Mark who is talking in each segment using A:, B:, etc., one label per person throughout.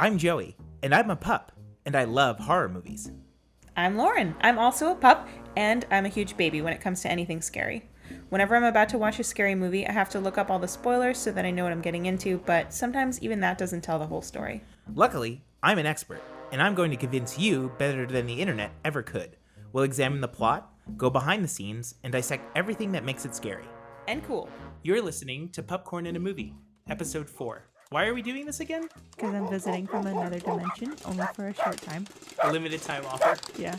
A: I'm Joey, and I'm a pup, and I love horror movies.
B: I'm Lauren. I'm also a pup, and I'm a huge baby when it comes to anything scary. Whenever I'm about to watch a scary movie, I have to look up all the spoilers so that I know what I'm getting into, but sometimes even that doesn't tell the whole story.
A: Luckily, I'm an expert, and I'm going to convince you better than the internet ever could. We'll examine the plot, go behind the scenes, and dissect everything that makes it scary.
B: And cool.
A: You're listening to Pupcorn in a Movie, Episode 4. Why are we doing this again?
B: Because I'm visiting from another dimension, only for a short time.
A: A limited time offer.
B: Yeah.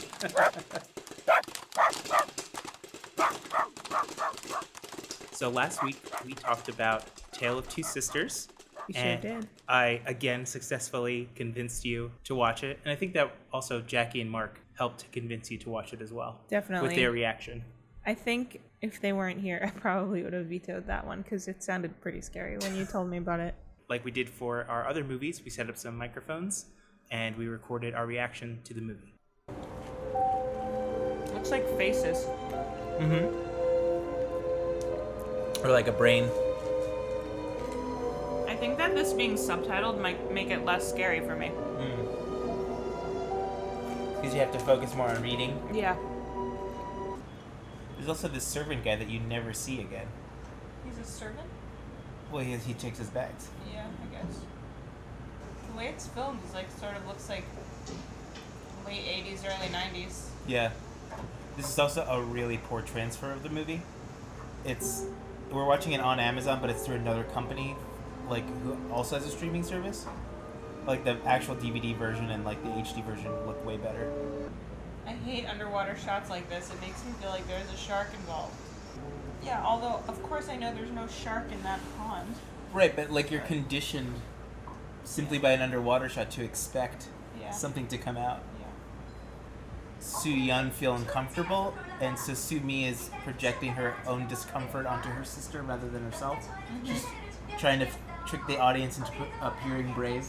A: So last week, we talked about Tale of Two Sisters.
B: We sure did.
A: I, again, successfully convinced you to watch it. And I think that also Jackie and Mark helped to convince you to watch it as well.
B: Definitely.
A: With their reaction.
B: I think if they weren't here, I probably would have vetoed that one because it sounded pretty scary when you told me about it.
A: Like we did for our other movies, we set up some microphones and we recorded our reaction to the movie.
B: Looks like faces.
A: Mm-hmm. Or like a brain.
B: I think that this being subtitled might make it less scary for me.
A: Because you have to focus more on reading.
B: Yeah.
A: There's also this servant guy that you never see again.
B: He's a servant?
A: Well, he checks his bags.
B: Yeah, I guess. The way it's filmed is sort of looks like late 80s, early 90s.
A: Yeah. This is also a really poor transfer of the movie. We're watching it on Amazon, but it's through another company, who also has a streaming service. The actual DVD version and the HD version look way better.
B: I hate underwater shots like this. It makes me feel like there's a shark involved. Yeah, although, of course I know there's no shark in that pond.
A: Right, but you're conditioned simply by an underwater shot to expect something to come out.
B: Yeah.
A: Soo-yeon feel uncomfortable, and so Soo-mi is projecting her own discomfort onto her sister rather than herself. Mm-hmm. She's trying to trick the audience into appearing brave.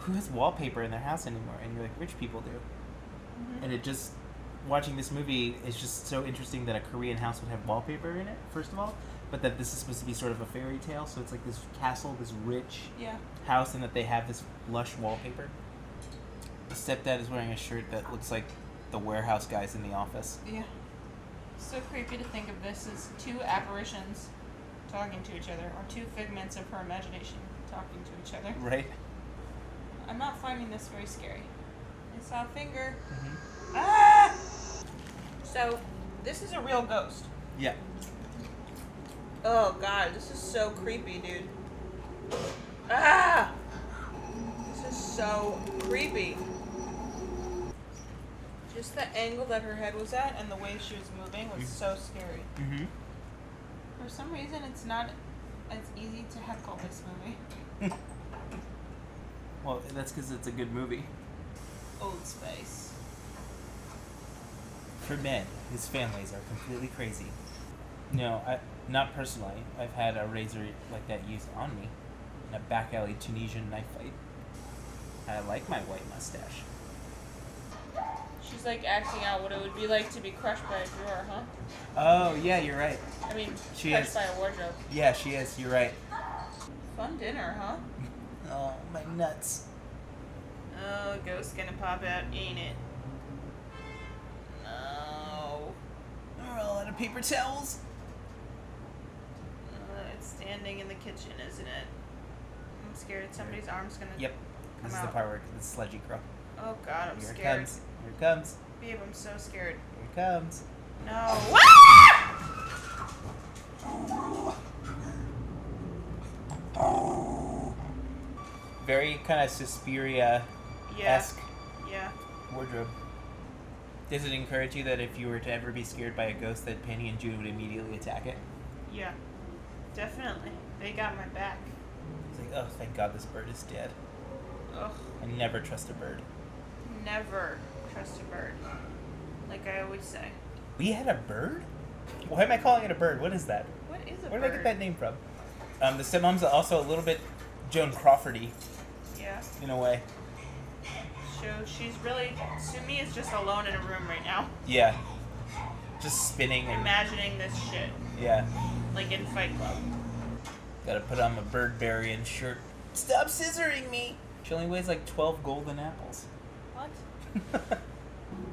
A: Who has wallpaper in their house anymore? And you're like, rich people do. Mm-hmm. And watching this movie is just so interesting that a Korean house would have wallpaper in it, first of all, but that this is supposed to be sort of a fairy tale, so it's like this castle, this rich house, and that they have this lush wallpaper. The stepdad is wearing a shirt that looks like the warehouse guys in the office.
B: Yeah. So creepy to think of this as two apparitions talking to each other, or two figments of her imagination talking to each other.
A: Right.
B: I'm not finding this very scary. I saw a finger.
A: Mm-hmm.
B: Ah! So, this is a real ghost.
A: Yeah.
B: Oh god, this is so creepy, dude. Ah! This is so creepy. Just the angle that her head was at and the way she was moving was so scary.
A: Mm-hmm.
B: For some reason, it's not as easy to heckle this movie.
A: Well, that's because it's a good movie.
B: Old Spice.
A: For men whose families are completely crazy. No, not personally. I've had a razor like that used on me in a back alley Tunisian knife fight. I like my white mustache.
B: She's acting out what it would be like to be crushed by a drawer, huh?
A: Oh, yeah, you're right.
B: I mean,
A: she
B: crushed
A: is.
B: by a wardrobe.
A: Yeah, she is. You're right.
B: Fun dinner, huh?
A: Oh, my nuts.
B: Oh, ghost's gonna pop out, ain't it? No.
A: We're all out of paper towels.
B: It's standing in the kitchen, isn't it? I'm scared somebody's arm's gonna
A: Yep.
B: come
A: This is
B: out.
A: the part where the sludgy girl.
B: Oh god, I'm
A: Here
B: scared.
A: it comes. Here it comes.
B: Babe, I'm so scared.
A: Here it comes.
B: No.
A: Very kind of Suspiria-esque
B: Yeah.
A: wardrobe. Does it encourage you that if you were to ever be scared by a ghost, that Penny and June would immediately attack it?
B: Yeah. Definitely. They got my back.
A: It's like, oh, thank God this bird is dead.
B: Ugh.
A: I never trust a bird.
B: Never trust a bird. Like I always say.
A: We had a bird? Why am I calling it a bird? What is that?
B: What is a
A: Where
B: bird?
A: did I get that name from? The stepmom's also a little bit Joan Crawfordy.
B: Yeah.
A: In a way.
B: So she's really... Sumi is just alone in a room right now.
A: Yeah. Just spinning and...
B: Imagining this shit.
A: Yeah.
B: Like in Fight Club.
A: Gotta put on my Birdberryan shirt. Stop scissoring me! She only weighs like 12 golden apples.
B: What?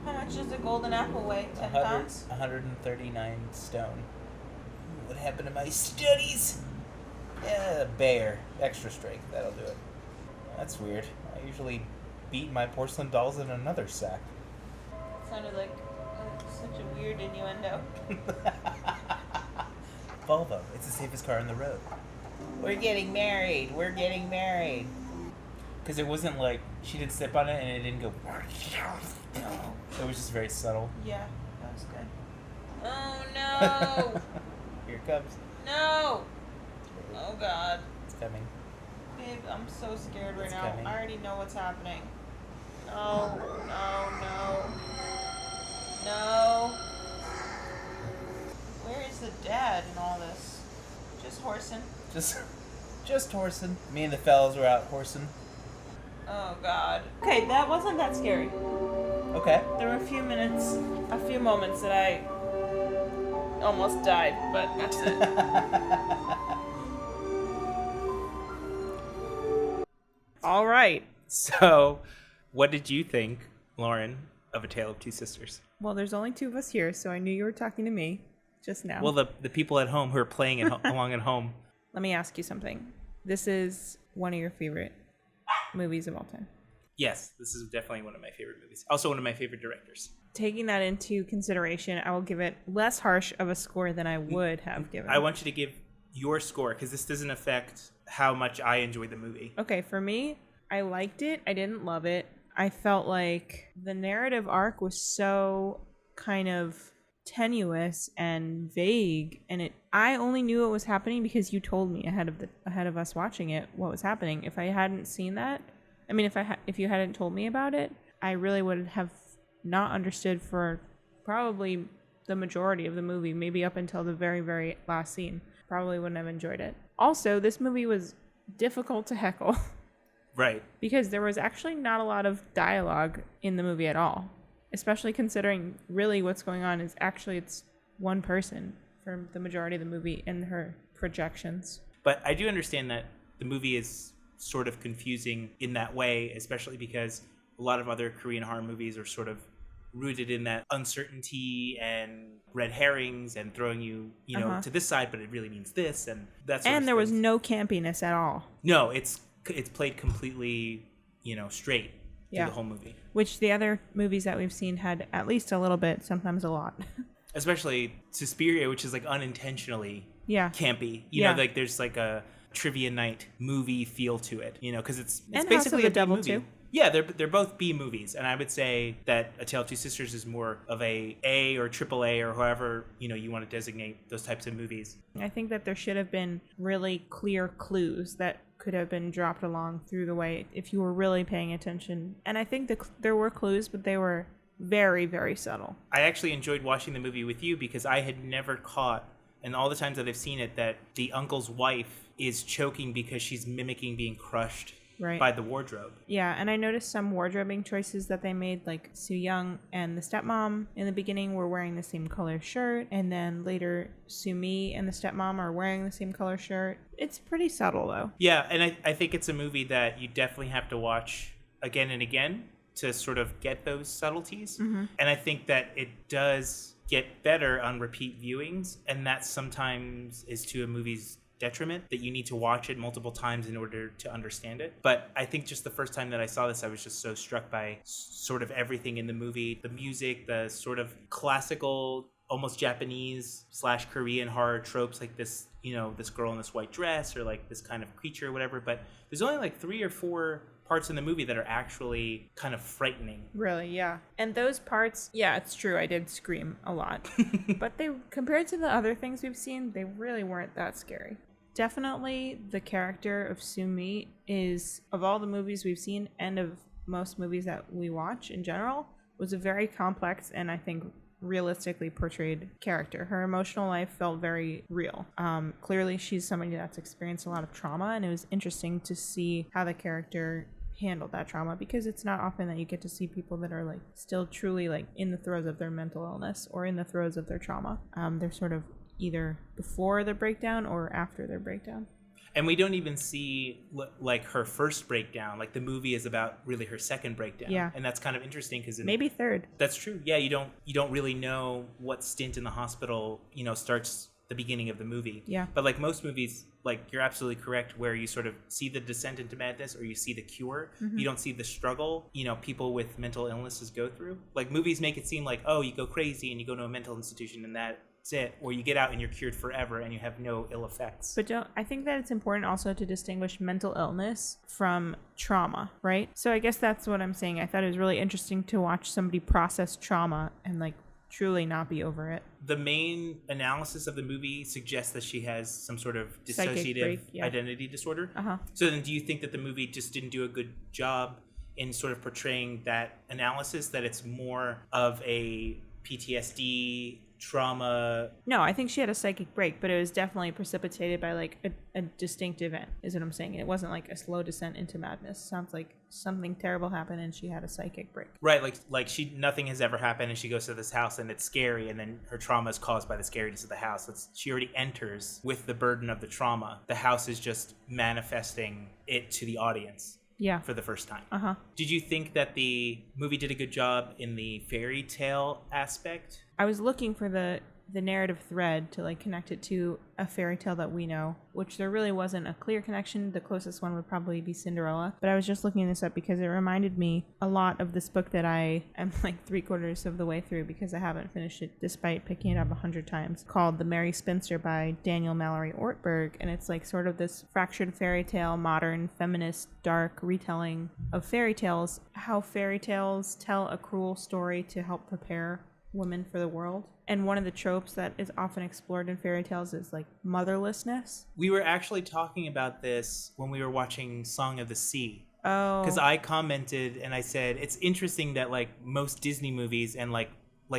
B: How much does a golden apple weigh? 10
A: 100
B: pounds?
A: 139 stone. Ooh, what happened to my studies? Yeah, bear. Extra strength. That'll do it. That's weird. I usually beat my porcelain dolls in another sack.
B: Sounded like such a weird innuendo.
A: Volvo. It's the safest car on the road. We're getting married. We're getting married. Because it wasn't like she did step on it and it didn't go.
B: No.
A: It was just very subtle.
B: Yeah, that was good. Oh no!
A: Here it comes.
B: No! Oh god.
A: It's coming.
B: Babe, I'm so scared right
A: It's
B: now.
A: coming.
B: I already know what's happening. No, no, no. No. Where is the dad in all this? Just horsing.
A: Just horsing. Me and the fellas were out horsing.
B: Oh god. Okay, that wasn't that scary.
A: Okay.
B: There were a few moments that I almost died, but that's it. All right.
A: So, what did you think, Lauren, of A Tale of Two Sisters?
B: Well, there's only two of us here, so I knew you were talking to me just now.
A: Well, the people at home who are playing along at home.
B: Let me ask you something. This is one of your favorite movies of all time.
A: Yes, this is definitely one of my favorite movies. Also one of my favorite directors.
B: Taking that into consideration, I will give it less harsh of a score than I would have given.
A: I want you to give your score, because this doesn't affect how much I enjoyed the movie.
B: Okay, for me, I liked it. I didn't love it. I felt like the narrative arc was so kind of tenuous and vague, and I only knew what was happening because you told me ahead of us watching it what was happening. If I hadn't seen that, I mean, if you hadn't told me about it, I really would have not understood for probably the majority of the movie, maybe up until the very, very last scene. Probably wouldn't have enjoyed it. Also, this movie was difficult to heckle.
A: Right.
B: Because there was actually not a lot of dialogue in the movie at all. Especially considering really what's going on is actually it's one person for the majority of the movie and her projections.
A: But I do understand that the movie is sort of confusing in that way, especially because a lot of other Korean horror movies are sort of rooted in that uncertainty and red herrings and throwing you know, to this side, but it really means this, and that's.
B: And there was no campiness at all.
A: No, it's played completely, straight through the whole movie.
B: Which the other movies that we've seen had at least a little bit, sometimes a lot.
A: Especially Suspiria, which is like unintentionally campy. You know, like there's like a trivia night movie feel to it. Because it's
B: and
A: basically
B: House of the
A: a B
B: Devil
A: movie.
B: too.
A: Yeah, they're both B movies, and I would say that A Tale of Two Sisters is more of A or triple A or however you want to designate those types of movies.
B: I think that there should have been really clear clues that could have been dropped along through the way if you were really paying attention. And I think there were clues, but they were very, very subtle.
A: I actually enjoyed watching the movie with you because I had never caught, and all the times that I've seen it, that the uncle's wife is choking because she's mimicking being crushed by the wardrobe.
B: Yeah, and I noticed some wardrobing choices that they made, like Soo Young and the stepmom in the beginning were wearing the same color shirt, and then later Soo Mi and the stepmom are wearing the same color shirt. It's pretty subtle, though.
A: Yeah, and I think it's a movie that you definitely have to watch again and again to sort of get those subtleties. Mm-hmm. And I think that it does get better on repeat viewings, and that sometimes is to a movie's detriment, that you need to watch it multiple times in order to understand it. But I think just the first time that I saw this, I was just so struck by sort of everything in the movie, the music, the sort of classical, almost Japanese / Korean horror tropes, like this, this girl in this white dress or like this kind of creature or whatever. But there's only like 3 or 4 parts in the movie that are actually kind of frightening.
B: Really, yeah. And those parts, yeah, it's true, I did scream a lot. But they, compared to the other things we've seen, they really weren't that scary. Definitely the character of Soo Mi is, of all the movies we've seen and of most movies that we watch in general, was a very complex and I think realistically portrayed character. Her emotional life felt very real. Clearly she's somebody that's experienced a lot of trauma, and it was interesting to see how the character handled that trauma, because it's not often that you get to see people that are like still truly like in the throes of their mental illness or in the throes of their trauma. They're sort of either before their breakdown or after their breakdown.
A: And we don't even see like her first breakdown. Like the movie is about really her second breakdown.
B: Yeah.
A: And that's kind of interesting because
B: maybe third.
A: That's true. Yeah, you don't really know what stint in the hospital, starts the beginning of the movie.
B: Yeah.
A: But like most movies, like you're absolutely correct, where you sort of see the descent into madness or you see the cure.
B: Mm-hmm.
A: You don't see the struggle, people with mental illnesses go through. Like movies make it seem like, oh, you go crazy and you go to a mental institution and that's it, or you get out and you're cured forever and you have no ill effects.
B: But I think that it's important also to distinguish mental illness from trauma, right? So I guess that's what I'm saying. I thought it was really interesting to watch somebody process trauma and like truly not be over it.
A: The main analysis of the movie suggests that she has some sort of dissociative identity disorder.
B: Uh-huh.
A: So then do you think that the movie just didn't do a good job in sort of portraying that analysis, that it's more of a PTSD trauma?
B: No, I think she had a psychic break, but it was definitely precipitated by like a distinct event, is what I'm saying. It wasn't like a slow descent into madness. Sounds like something terrible happened and she had a psychic break.
A: Right, like nothing has ever happened and she goes to this house and it's scary, and then her trauma is caused by the scariness of the house. She already enters with the burden of the trauma. The house is just manifesting it to the audience.
B: Yeah.
A: For the first time.
B: Uh-huh.
A: Did you think that the movie did a good job in the fairy tale aspect?
B: I was looking for the narrative thread to like connect it to a fairy tale that we know, which there really wasn't a clear connection. The closest one would probably be Cinderella. But I was just looking this up because it reminded me a lot of this book that I am like 3/4 of the way through because I haven't finished it despite picking it up 100 times, called The Merry Spinster by Daniel Mallory Ortberg. And it's like sort of this fractured fairy tale, modern, feminist, dark retelling of fairy tales, how fairy tales tell a cruel story to help prepare women for the world. And one of the tropes that is often explored in fairy tales is like motherlessness.
A: We were actually talking about this when we were watching Song of the Sea.
B: Oh.
A: Because I commented and I said, it's interesting that like most Disney movies and like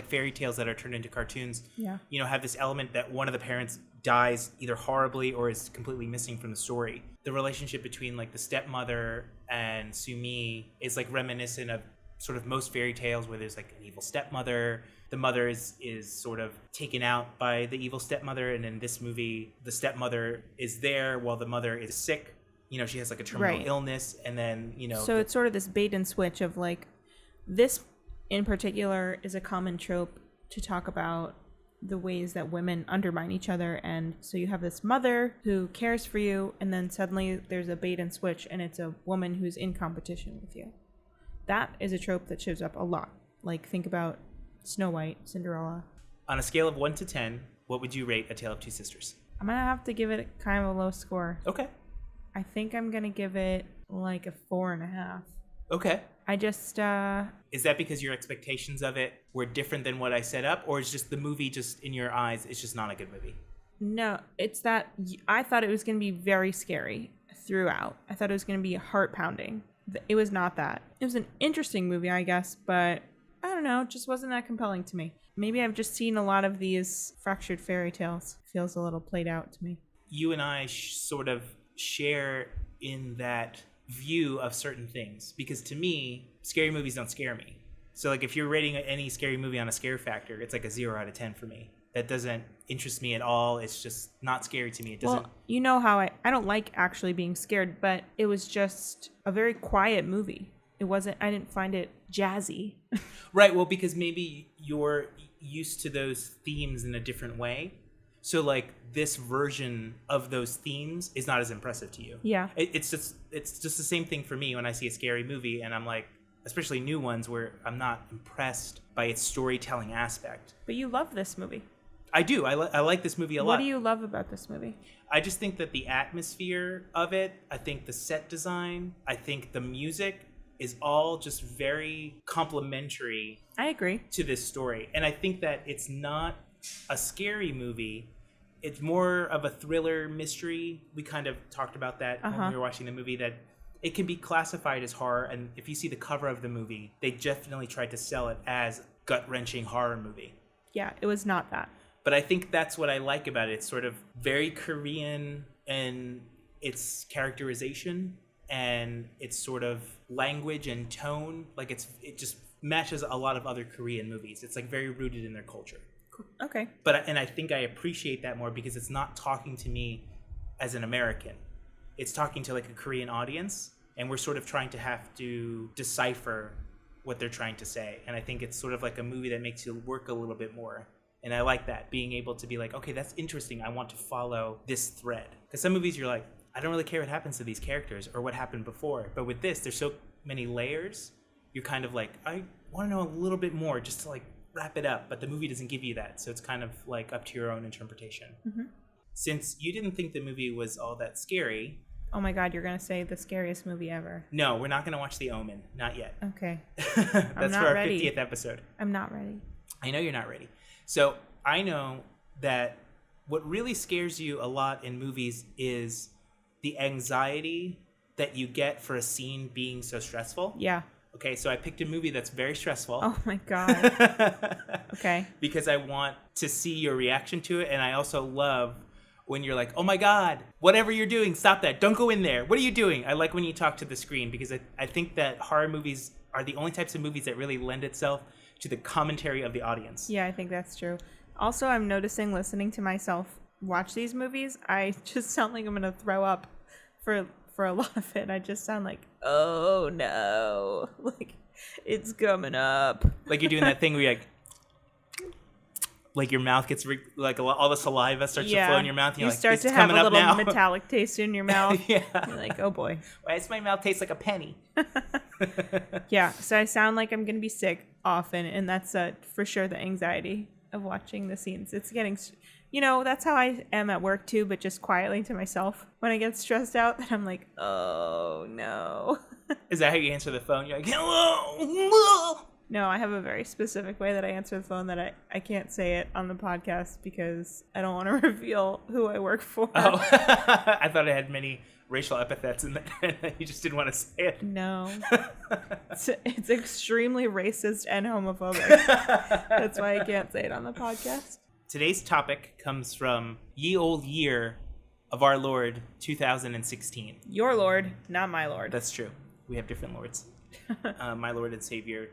A: fairy tales that are turned into cartoons, have this element that one of the parents dies either horribly or is completely missing from the story. The relationship between like the stepmother and Sumi is like reminiscent of sort of most fairy tales where there's like an evil stepmother. The mother is sort of taken out by the evil stepmother, and in this movie, the stepmother is there while the mother is sick. She has like a terminal illness, and then,
B: So it's sort of this bait and switch of like, this in particular is a common trope to talk about the ways that women undermine each other. And so you have this mother who cares for you, and then suddenly there's a bait and switch, and it's a woman who's in competition with you. That is a trope that shows up a lot. Like, think about Snow White, Cinderella.
A: On a scale of 1 to 10, what would you rate A Tale of Two Sisters?
B: I'm going to have to give it kind of a low score.
A: Okay.
B: I think I'm going to give it like a 4.5.
A: Okay.
B: I just...
A: Is that because your expectations of it were different than what I set up? Or is just the movie just, in your eyes, it's just not a good movie?
B: No, it's that I thought it was going to be very scary throughout. I thought it was going to be heart-pounding. It was not that. It was an interesting movie, I guess, but I don't know, it just wasn't that compelling to me. Maybe I've just seen a lot of these fractured fairy tales. Feels a little played out to me.
A: You and I sort of share in that view of certain things, because to me, scary movies don't scare me. So like if you're rating any scary movie on a scare factor, it's like a 0 out of 10 for me. That doesn't interest me at all. It's just not scary to me. It doesn't.
B: Well, you know how I don't like actually being scared, but it was just a very quiet movie. It wasn't, I didn't find it jazzy.
A: Right. Well, because maybe you're used to those themes in a different way. So like this version of those themes is not as impressive to you.
B: Yeah.
A: It's just the same thing for me when I see a scary movie and I'm like, especially new ones where I'm not impressed by its storytelling aspect.
B: But you love this movie.
A: I do. I like this movie a lot.
B: What do you love about this movie?
A: I just think that the atmosphere of it, I think the set design, I think the music is all just very complimentary.
B: I agree.
A: To this story. And I think that it's not a scary movie. It's more of a thriller mystery. We kind of talked about that when we were watching the movie, that it can be classified as horror. And if you see the cover of the movie, they definitely tried to sell it as gut-wrenching horror movie.
B: Yeah, it was not that.
A: But I think that's what I like about it. It's sort of very Korean in its characterization and its sort of language and tone. Like it just matches a lot of other Korean movies. It's like very rooted in their culture.
B: Okay.
A: And I think I appreciate that more because it's not talking to me as an American. it's talking to like a Korean audience, and we're sort of trying to have to decipher what they're trying to say. And I think it's sort of like a movie that makes you work a little bit more. And I like that, being able to be like, okay, that's interesting. I want to follow this thread. Because some movies you're like, I don't really care what happens to these characters or what happened before. But with this, there's so many layers. You're kind of like, I want to know a little bit more just to like wrap it up. But the movie doesn't give you that. So it's kind of like up to your own interpretation. Mm-hmm. Since you didn't think the movie was all that scary.
B: Oh my God, you're going to say the scariest movie ever.
A: No, we're not going to watch The Omen. Not yet.
B: Okay.
A: That's for our 50th episode.
B: I'm not ready.
A: I know you're not ready. So I know that what really scares you a lot in movies is the anxiety that you get for a scene being so stressful.
B: Yeah.
A: Okay, so I picked a movie that's very stressful.
B: Oh my God. Okay.
A: Because I want to see your reaction to it. And I also love when you're like, oh my God, whatever you're doing, stop that. Don't go in there. What are you doing? I like when you talk to the screen, because I think that horror movies are the only types of movies that really lend itself to the commentary of the audience.
B: Yeah, I think that's true. Also, I'm noticing listening to myself watch these movies, I just sound like I'm going to throw up for a lot of it. I just sound like, oh no, like it's coming up.
A: Like you're doing that thing where you're like your mouth gets like all the saliva starts to flow in your mouth. And
B: you
A: you're
B: start
A: like,
B: to have a little
A: now.
B: metallic taste in your mouth.
A: Yeah.
B: You're like, oh boy.
A: Why does my mouth taste like a penny?
B: Yeah, so I sound like I'm going to be sick often, and that's for sure the anxiety of watching the scenes. It's getting, that's how I am at work too, but just quietly to myself. When I get stressed out, then I'm like, oh no.
A: Is that how you answer the phone? You're like, hello?
B: No, I have a very specific way that I answer the phone that I can't say it on the podcast because I don't want to reveal who I work for.
A: Oh, I thought it had many racial epithets in that you just didn't want to say it.
B: No. It's extremely racist and homophobic. That's why I can't say it on the podcast.
A: Today's topic comes from ye old year of our Lord 2016.
B: Your Lord, not my Lord.
A: That's true. We have different lords. My Lord and Savior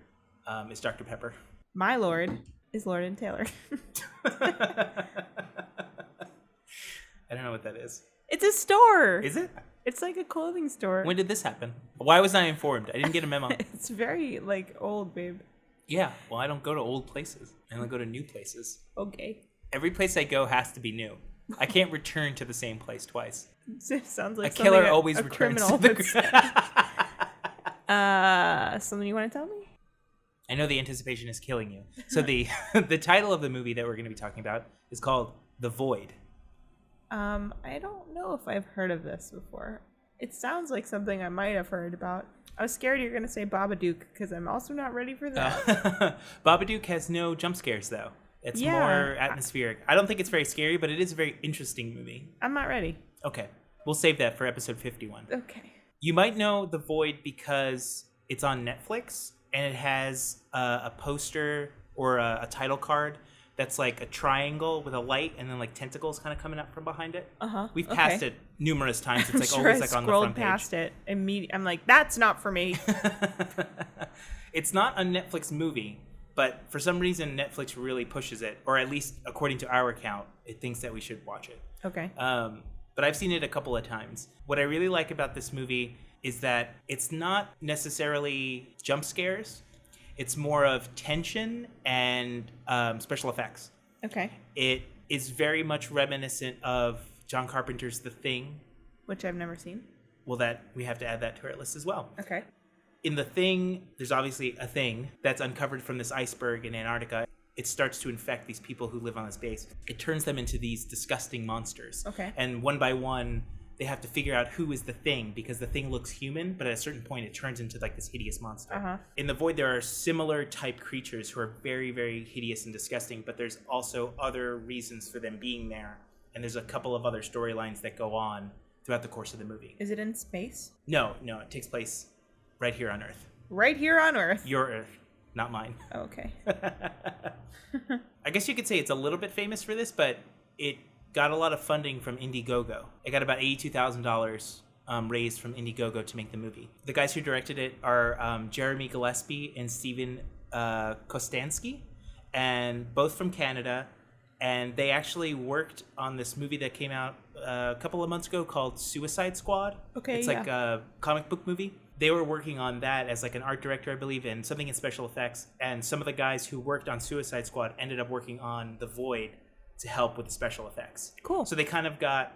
A: is Dr. Pepper.
B: My Lord is Lord and Taylor.
A: I don't know what that is.
B: It's a store.
A: Is it?
B: It's like a clothing store.
A: When did this happen? Why was I informed? I didn't get a memo.
B: It's very, old, babe.
A: Yeah, well, I don't go to old places. I only go to new places.
B: Okay.
A: Every place I go has to be new. I can't return to the same place twice.
B: It sounds like
A: a killer always
B: a
A: returns
B: criminal
A: to the
B: something you want to tell me?
A: I know the anticipation is killing you. So the title of the movie that we're going to be talking about is called The Void.
B: I don't know if I've heard of this before. It sounds like something I might have heard about. I was scared you're going to say Babadook because I'm also not ready for that.
A: Babadook has no jump scares, though. It's more atmospheric. I don't think it's very scary, but it is a very interesting movie.
B: I'm not ready.
A: Okay. We'll save that for episode 51.
B: Okay.
A: You might know The Void because it's on Netflix, and it has a poster or a title card that's like a triangle with a light and then like tentacles kind of coming up from behind it. We've passed it numerous times. It's like always like on the front page.
B: I scrolled past it immediately. I'm like, that's not for me.
A: It's not a Netflix movie, but for some reason Netflix really pushes it, or at least according to our account, it thinks that we should watch it.
B: Okay.
A: But I've seen it a couple of times. What I really like about this movie is that it's not necessarily jump scares. It's more of tension and special effects.
B: Okay.
A: It is very much reminiscent of John Carpenter's The Thing.
B: Which I've never seen.
A: Well, we have to add that to our list as well.
B: Okay.
A: In The Thing, there's obviously a thing that's uncovered from this iceberg in Antarctica. It starts to infect these people who live on this base. It turns them into these disgusting monsters.
B: Okay.
A: And one by one, they have to figure out who is the thing, because the thing looks human, but at a certain point it turns into like this hideous monster. In The Void, there are similar type creatures who are very, very hideous and disgusting, but there's also other reasons for them being there. And there's a couple of other storylines that go on throughout the course of the movie.
B: Is it in space?
A: No, it takes place right here on Earth.
B: Right here on Earth?
A: Your Earth, not mine.
B: Okay.
A: I guess you could say it's a little bit famous for this, but it got a lot of funding from Indiegogo. It got about $82,000 raised from Indiegogo to make the movie. The guys who directed it are Jeremy Gillespie and Steven Kostanski, and both from Canada. And they actually worked on this movie that came out a couple of months ago called Suicide Squad.
B: Okay,
A: it's like a comic book movie. They were working on that as like an art director, I believe, and something in special effects. And some of the guys who worked on Suicide Squad ended up working on The Void to help with the special effects.
B: Cool.
A: So they kind of got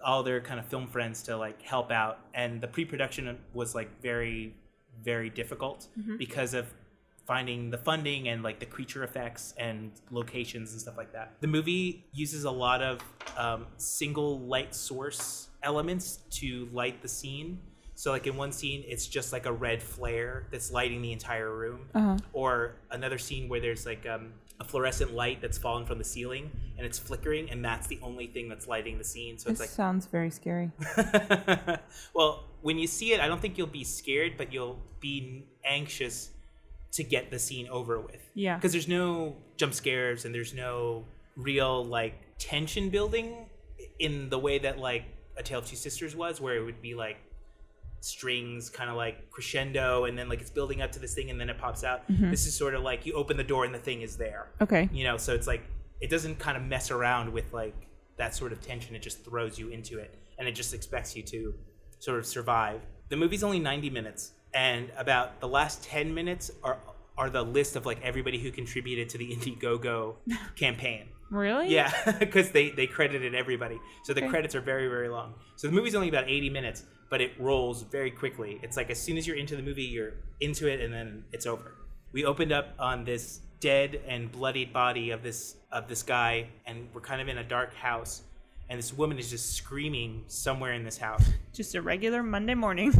A: all their kind of film friends to like help out. And the pre-production was like very, very difficult because of finding the funding and like the creature effects and locations and stuff like that. The movie uses a lot of single light source elements to light the scene. So like in one scene, it's just like a red flare that's lighting the entire room. Or another scene where there's like a fluorescent light that's fallen from the ceiling and it's flickering, and that's the only thing that's lighting the scene. So it's like,
B: sounds very scary.
A: Well, when you see it, I don't think you'll be scared, but you'll be anxious to get the scene over with.
B: Yeah.
A: Because there's no jump scares and there's no real like tension building in the way that like A Tale of Two Sisters was, where it would be like strings kind of like crescendo and then like it's building up to this thing and then it pops out. This is sort of like you open the door and the thing is there.
B: Okay.
A: You know, so it's like it doesn't kind of mess around with like that sort of tension. It just throws you into it and it just expects you to sort of survive. The movie's only 90 minutes and about the last 10 minutes are the list of like everybody who contributed to the Indiegogo campaign.
B: Really?
A: Yeah, because they credited everybody. So the credits are very, very long. So the movie's only about 80 minutes, but it rolls very quickly. It's like as soon as you're into the movie, you're into it, and then it's over. We opened up on this dead and bloodied body of this guy, and we're kind of in a dark house, and this woman is just screaming somewhere in this house.
B: Just a regular Monday morning.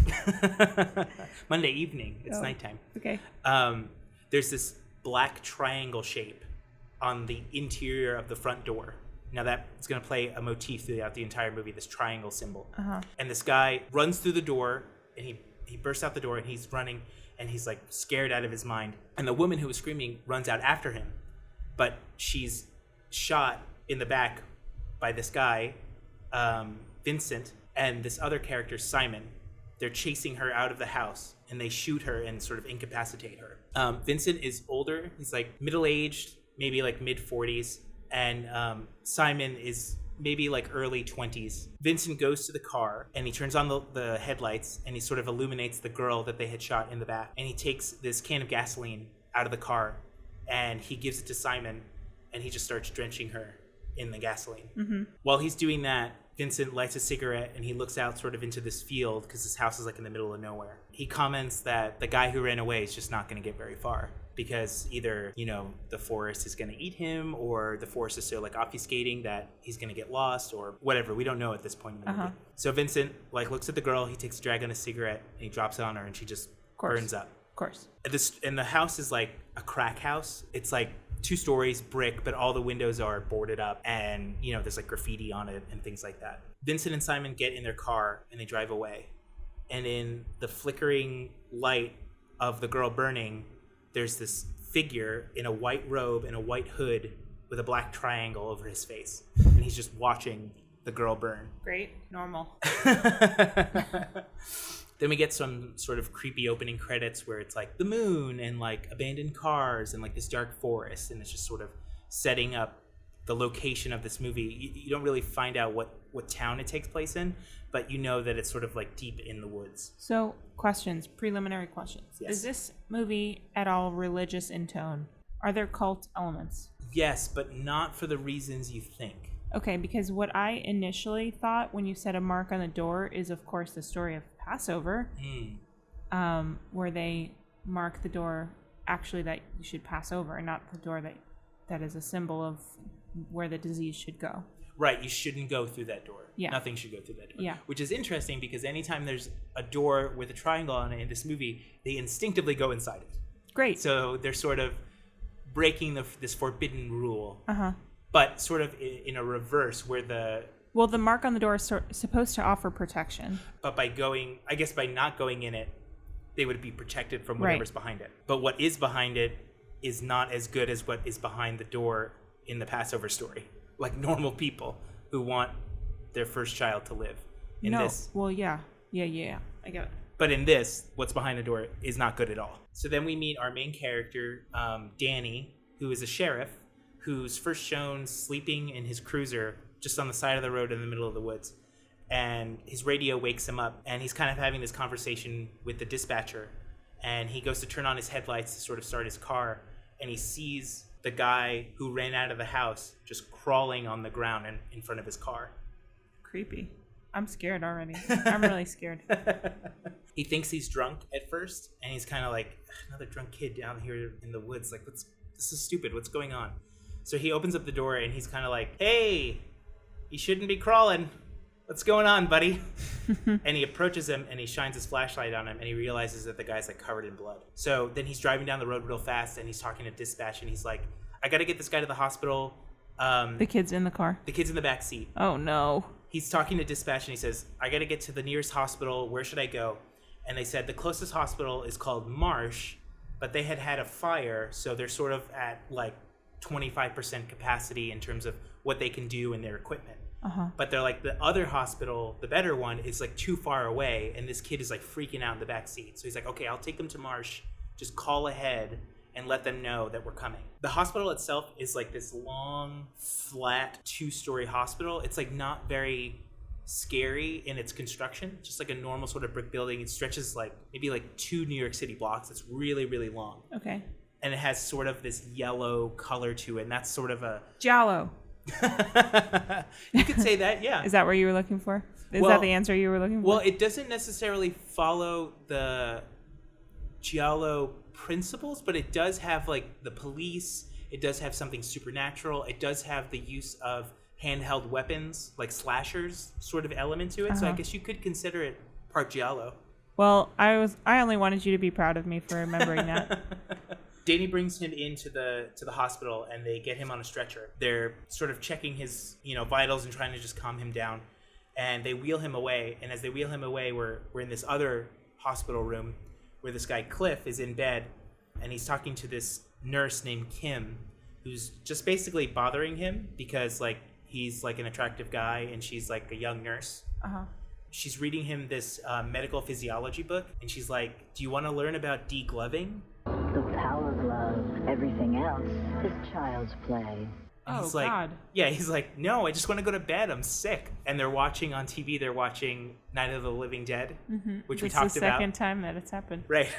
A: Monday evening. It's nighttime.
B: Okay.
A: There's this black triangle shape on the interior of the front door. Now that's going to play a motif throughout the entire movie, this triangle symbol. And this guy runs through the door, and he bursts out the door, and he's running, and he's like scared out of his mind. And the woman who was screaming runs out after him, but she's shot in the back by this guy, Vincent, and this other character, Simon. They're chasing her out of the house, and they shoot her and sort of incapacitate her. Vincent is older. He's like middle-aged, maybe like mid-40s. And Simon is maybe like early 20s. Vincent goes to the car, and he turns on the headlights, and he sort of illuminates the girl that they had shot in the back. And he takes this can of gasoline out of the car, and he gives it to Simon, and he just starts drenching her in the gasoline. While he's doing that, Vincent lights a cigarette and he looks out sort of into this field because his house is like in the middle of nowhere. He comments that the guy who ran away is just not going to get very far because either, you know, the forest is going to eat him or the forest is so like obfuscating that he's going to get lost or whatever. We don't know at this point in the movie. So Vincent like looks at the girl, he takes a drag on a cigarette and he drops it on her and she just burns up.
B: Of course.
A: And the house is like a crack house. It's like 2 stories, brick, but all the windows are boarded up and, you know, there's like graffiti on it and things like that. Vincent and Simon get in their car and they drive away. And in the flickering light of the girl burning, there's this figure in a white robe and a white hood with a black triangle over his face. And he's just watching the girl burn.
B: Great. Normal.
A: Then we get some sort of creepy opening credits where it's like the moon and like abandoned cars and like this dark forest. And it's just sort of setting up the location of this movie. You don't really find out what town it takes place in, but you know that it's sort of like deep in the woods.
B: So preliminary questions.
A: Yes.
B: Is this movie at all religious in tone? Are there cult elements?
A: Yes, but not for the reasons you think.
B: Okay, because what I initially thought when you said a mark on the door is, of course, the story of Passover, where they mark the door actually that you should pass over and not the door that is a symbol of where the disease should go.
A: Right, you shouldn't go through that door.
B: Yeah.
A: Nothing should go through that door.
B: Yeah.
A: Which is interesting because anytime there's a door with a triangle on it in this movie, they instinctively go inside it.
B: Great.
A: So they're sort of breaking this forbidden rule. But sort of in a reverse where the
B: mark on the door is supposed to offer protection.
A: But by not going in it, they would be protected from whatever's behind it. But what is behind it is not as good as what is behind the door in the Passover story. Like normal people who want their first child to live. Yeah. I get it. But in this, what's behind the door is not good at all. So then we meet our main character, Danny, who is a sheriff, who's first shown sleeping in his cruiser just on the side of the road in the middle of the woods. And his radio wakes him up, and he's kind of having this conversation with the dispatcher. And he goes to turn on his headlights to sort of start his car, and he sees the guy who ran out of the house just crawling on the ground in front of his car.
B: Creepy. I'm scared already. I'm really scared.
A: He thinks he's drunk at first, and he's kind of like, another drunk kid down here in the woods. Like, this is stupid. What's going on? So he opens up the door, and he's kind of like, hey, you shouldn't be crawling. What's going on, buddy? And he approaches him, and he shines his flashlight on him, and he realizes that the guy's like covered in blood. So then he's driving down the road real fast, and he's talking to dispatch, and he's like, I got to get this guy to the hospital.
B: The kid's in the car.
A: The kid's in the back seat.
B: Oh, no.
A: He's talking to dispatch, and he says, I got to get to the nearest hospital. Where should I go? And they said the closest hospital is called Marsh, but they had a fire, so they're sort of at like 25% capacity in terms of what they can do in their equipment. But they're like, the other hospital, the better one, is like too far away, and this kid is like freaking out in the back seat. So he's like, okay, I'll take them to Marsh. Just call ahead and let them know that we're coming. The hospital itself is like this long, flat, 2-story hospital. It's like not very scary in its construction, just like a normal sort of brick building. It stretches like maybe like 2 New York City blocks. It's really, really long. Okay. And it has sort of this yellow color to it, and that's sort of a...
B: Giallo.
A: You could say that, yeah.
B: Is that what you were looking for? Is that the answer you were looking for?
A: Well, it doesn't necessarily follow the Giallo principles, but it does have like the police. It does have something supernatural. It does have the use of handheld weapons, like slashers sort of element to it. So I guess you could consider it part Giallo.
B: Well, I only wanted you to be proud of me for remembering that.
A: Danny brings him into the hospital, and they get him on a stretcher. They're sort of checking his, vitals and trying to just calm him down. And they wheel him away. And as they wheel him away, we're in this other hospital room where this guy Cliff is in bed, and he's talking to this nurse named Kim, who's just basically bothering him because like he's like an attractive guy and she's like a young nurse. She's reading him this medical physiology book, and she's like, do you want to learn about degloving?
C: The power glove. Everything else is child's play.
A: And he's like, God. Yeah, he's like, no, I just want to go to bed. I'm sick. And they're watching on TV. They're watching Night of the Living Dead, which we talked about.
B: It's the second time that it's happened.
A: Right.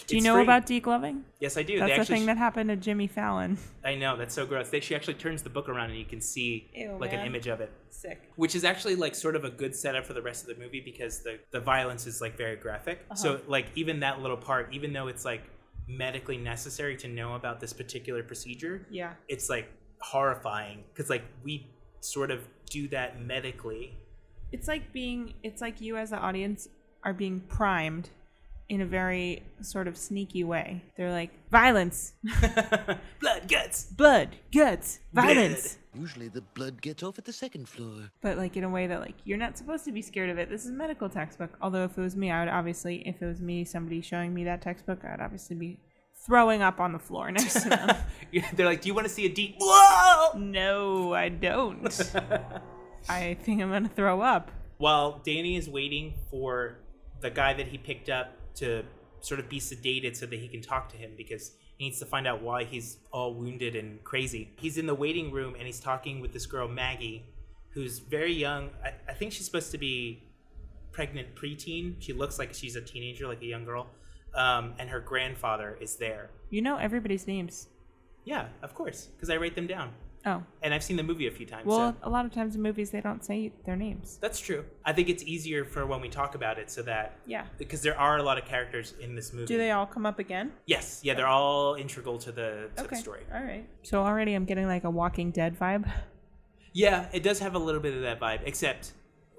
B: Do you know about degloving?
A: Yes, I do.
B: That's the thing that happened to Jimmy Fallon.
A: I know. That's so gross. She actually turns the book around, and you can see an image of it.
B: Sick.
A: Which is actually like sort of a good setup for the rest of the movie because the violence is like very graphic. So like even that little part, even though it's like medically necessary to know about this particular procedure, it's like horrifying because like we sort of do that medically.
B: It's like you as the audience are being primed in a very sort of sneaky way. They're like, violence.
A: Blood, guts,
B: violence.
D: Usually the blood gets off at the second floor.
B: But like in a way that like you're not supposed to be scared of it. This is a medical textbook. Although if it was me, if it was me, somebody showing me that textbook, I'd obviously be throwing up on the floor next to them.
A: They're like, do you want to see a deep... Whoa!
B: No, I don't. I think I'm going to throw up.
A: While Danny is waiting for the guy that he picked up to sort of be sedated so that he can talk to him because he needs to find out why he's all wounded and crazy. He's in the waiting room, and he's talking with this girl, Maggie, who's very young. I think she's supposed to be pregnant preteen. She looks like she's a teenager, like a young girl. And her grandfather is there.
B: You know everybody's names.
A: Yeah, of course, because I write them down.
B: Oh.
A: And I've seen the movie a few times.
B: Well, a lot of times in movies they don't say their names.
A: That's true. I think it's easier for when we talk about it so that...
B: Yeah.
A: Because there are a lot of characters in this movie.
B: Do they all come up again?
A: Yes. Yeah, they're all integral to the story.
B: All right. So already I'm getting like a Walking Dead vibe.
A: Yeah, it does have a little bit of that vibe, except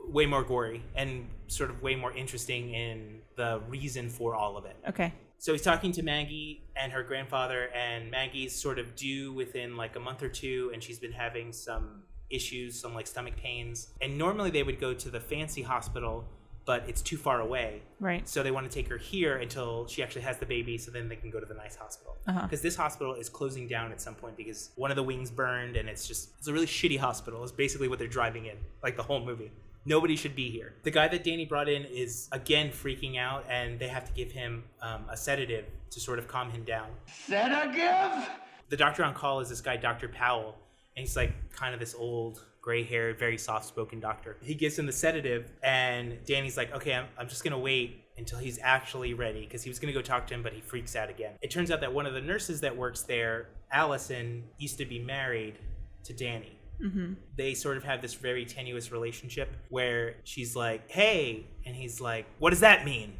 A: way more gory and sort of way more interesting in the reason for all of it.
B: Okay.
A: So he's talking to Maggie and her grandfather, and Maggie's sort of due within like a month or two, and she's been having some issues, some like stomach pains. And normally they would go to the fancy hospital, but it's too far away. Right. So they want to take her here until she actually has the baby, so then they can go to the nice hospital. Because this hospital is closing down at some point because one of the wings burned, and it's a really shitty hospital. It's basically what they're driving in, like the whole movie. Nobody should be here. The guy that Danny brought in is, again, freaking out, and they have to give him a sedative to sort of calm him down.
E: Sedative?
A: The doctor on call is this guy, Dr. Powell, and he's like kind of this old gray-haired, very soft-spoken doctor. He gives him the sedative, and Danny's like, okay, I'm just going to wait until he's actually ready, because he was going to go talk to him, but he freaks out again. It turns out that one of the nurses that works there, Allison, used to be married to Danny. Mm-hmm. They sort of have this very tenuous relationship where she's like, hey, and he's like, what does that mean?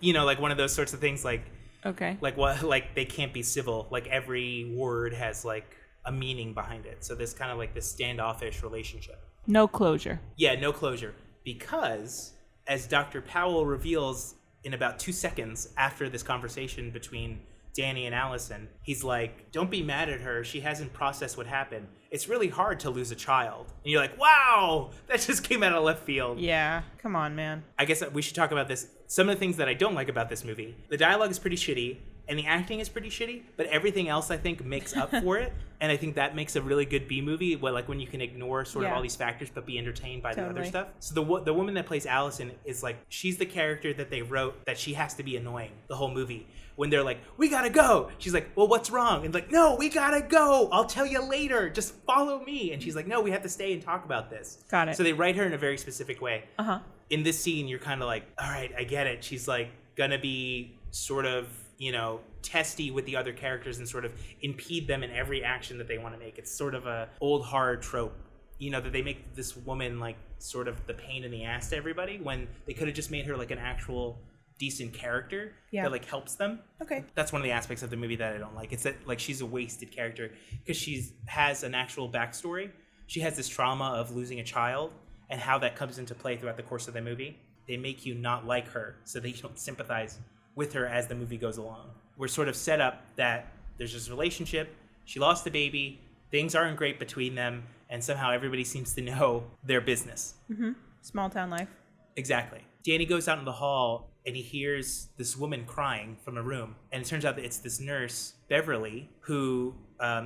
A: Like one of those sorts of things, like,
B: okay,
A: like what, like they can't be civil. Like every word has like a meaning behind it. So there's kind of like this standoffish relationship.
B: No closure.
A: Yeah, no closure. Because as Dr. Powell reveals in about 2 seconds after this conversation between Danny and Allison, he's like, don't be mad at her. She hasn't processed what happened. It's really hard to lose a child. And you're like, wow, that just came out of left field.
B: Yeah, come on, man.
A: I guess we should talk about this. Some of the things that I don't like about this movie. The dialogue is pretty shitty, and the acting is pretty shitty, but everything else I think makes up for it. And I think that makes a really good B movie, like when you can ignore sort of all these factors but be entertained by the other stuff. So the woman that plays Allison is like, she's the character that they wrote that she has to be annoying the whole movie. When they're like, we gotta go, she's like, well, what's wrong? And like, no, we gotta go, I'll tell you later, just follow me. And she's like, no, we have to stay and talk about this.
B: Got it.
A: So they write her in a very specific way.
B: Uh-huh.
A: In this scene, you're kind of like, all right, I get it. She's like gonna be sort of, testy with the other characters and sort of impede them in every action that they want to make. It's sort of a old horror trope, that they make this woman like sort of the pain in the ass to everybody, when they could have just made her like an actual decent character that like helps them.
B: Okay.
A: That's one of the aspects of the movie that I don't like. It's that like she's a wasted character because has an actual backstory. She has this trauma of losing a child and how that comes into play throughout the course of the movie. They make you not like her so that you don't sympathize with her as the movie goes along. We're sort of set up that there's this relationship, she lost the baby, things aren't great between them, and somehow everybody seems to know their business.
B: Mm-hmm. Small town life.
A: Exactly. Danny goes out in the hall and he hears this woman crying from a room. And it turns out that it's this nurse, Beverly, who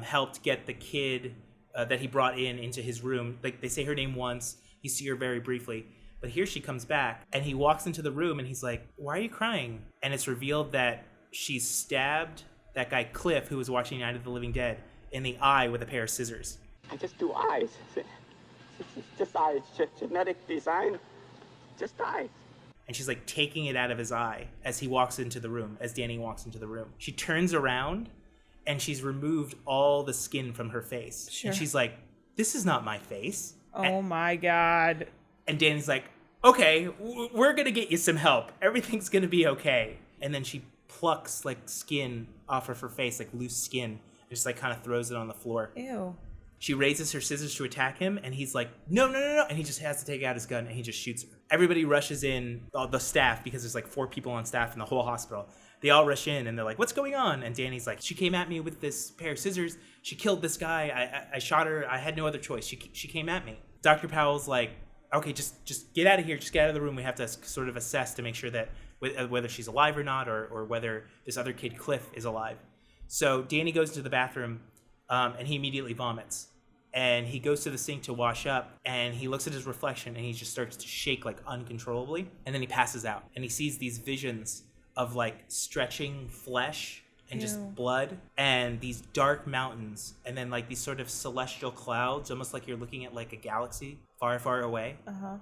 A: helped get the kid that he brought into his room. Like, they say her name once, you see her very briefly. But here she comes back, and he walks into the room, and he's like, why are you crying? And it's revealed that she stabbed that guy Cliff, who was watching Night of the Living Dead, in the eye with a pair of scissors.
E: I just do eyes. It's just eyes. Genetic design. Just eyes.
A: And she's like taking it out of his eye as he walks into the room, as Danny walks into the room. She turns around, and she's removed all the skin from her face. Sure. And she's like, this is not my face.
B: Oh my God.
A: And Danny's like, okay, we're going to get you some help. Everything's going to be okay. And then she plucks like skin off of her face, like loose skin, and just like kind of throws it on the floor.
B: Ew.
A: She raises her scissors to attack him, and he's like, no. And he just has to take out his gun, and he just shoots her. Everybody rushes in, the staff, because there's like 4 people on staff in the whole hospital. They all rush in, and they're like, what's going on? And Danny's like, she came at me with this pair of scissors. She killed this guy. I shot her. I had no other choice. She came at me. Dr. Powell's like, okay, just get out of here. Just get out of the room. We have to sort of assess to make sure that whether she's alive or not, or whether this other kid, Cliff, is alive. So Danny goes into the bathroom, and he immediately vomits. And he goes to the sink to wash up, and he looks at his reflection, and he just starts to shake like uncontrollably. And then he passes out, and he sees these visions of like stretching flesh and just blood and these dark mountains, and then like these sort of celestial clouds, almost like you're looking at like a galaxy far, far away.
B: Uh-huh.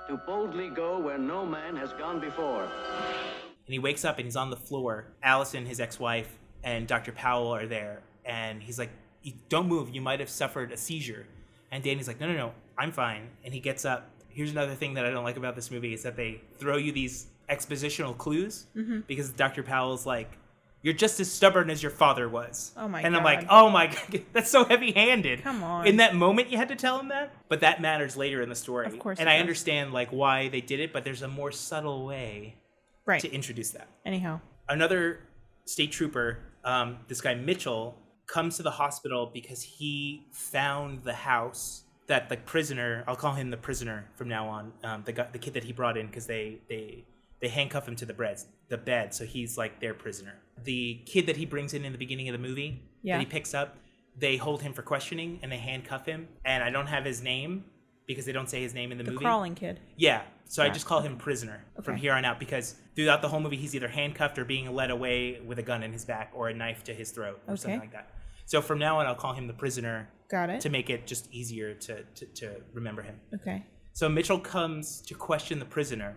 F: To boldly go where no man has gone before.
A: And he wakes up and he's on the floor. Allison, his ex-wife, and Dr. Powell are there, and he's like, don't move, you might have suffered a seizure. And Danny's like, no, I'm fine. And he gets up. Here's another thing that I don't like about this movie, is that they throw you these expositional clues, because Dr. Powell's like, you're just as stubborn as your father was.
B: Oh my
A: God. And I'm
B: God.
A: like, oh my God, that's so heavy-handed.
B: Come on.
A: In that moment, you had to tell him that? But that matters later in the story.
B: Of course.
A: And I understand like why they did it, but there's a more subtle way to introduce that.
B: Anyhow.
A: Another state trooper, this guy Mitchell, comes to the hospital because he found the house that the prisoner, I'll call him the prisoner from now on, the kid that he brought in, because they handcuff him to the bed, so he's like their prisoner. The kid that he brings in the beginning of the movie, that he picks up, they hold him for questioning and they handcuff him, and I don't have his name because they don't say his name in the movie.
B: The crawling kid.
A: Yeah, so I just call him prisoner from here on out, because throughout the whole movie he's either handcuffed or being led away with a gun in his back or a knife to his throat or something like that. So from now on, I'll call him the prisoner.
B: Got it.
A: To make it just easier to remember him.
B: Okay.
A: So Mitchell comes to question the prisoner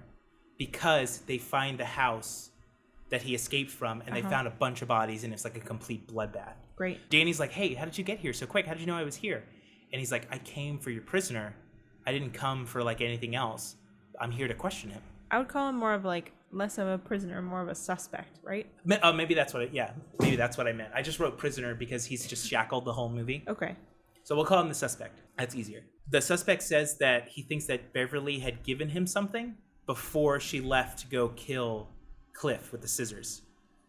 A: because they find the house that he escaped from, and they found a bunch of bodies, and it's like a complete bloodbath.
B: Great.
A: Danny's like, hey, how did you get here so quick? How did you know I was here? And he's like, I came for your prisoner. I didn't come for like anything else. I'm here to question him.
B: I would call him more of like less of a prisoner, more of a suspect, right?
A: Maybe that's what maybe that's what I meant. I just wrote prisoner because he's just shackled the whole movie.
B: Okay.
A: So we'll call him the suspect. That's easier. The suspect says that he thinks that Beverly had given him something before she left to go kill Cliff with the scissors.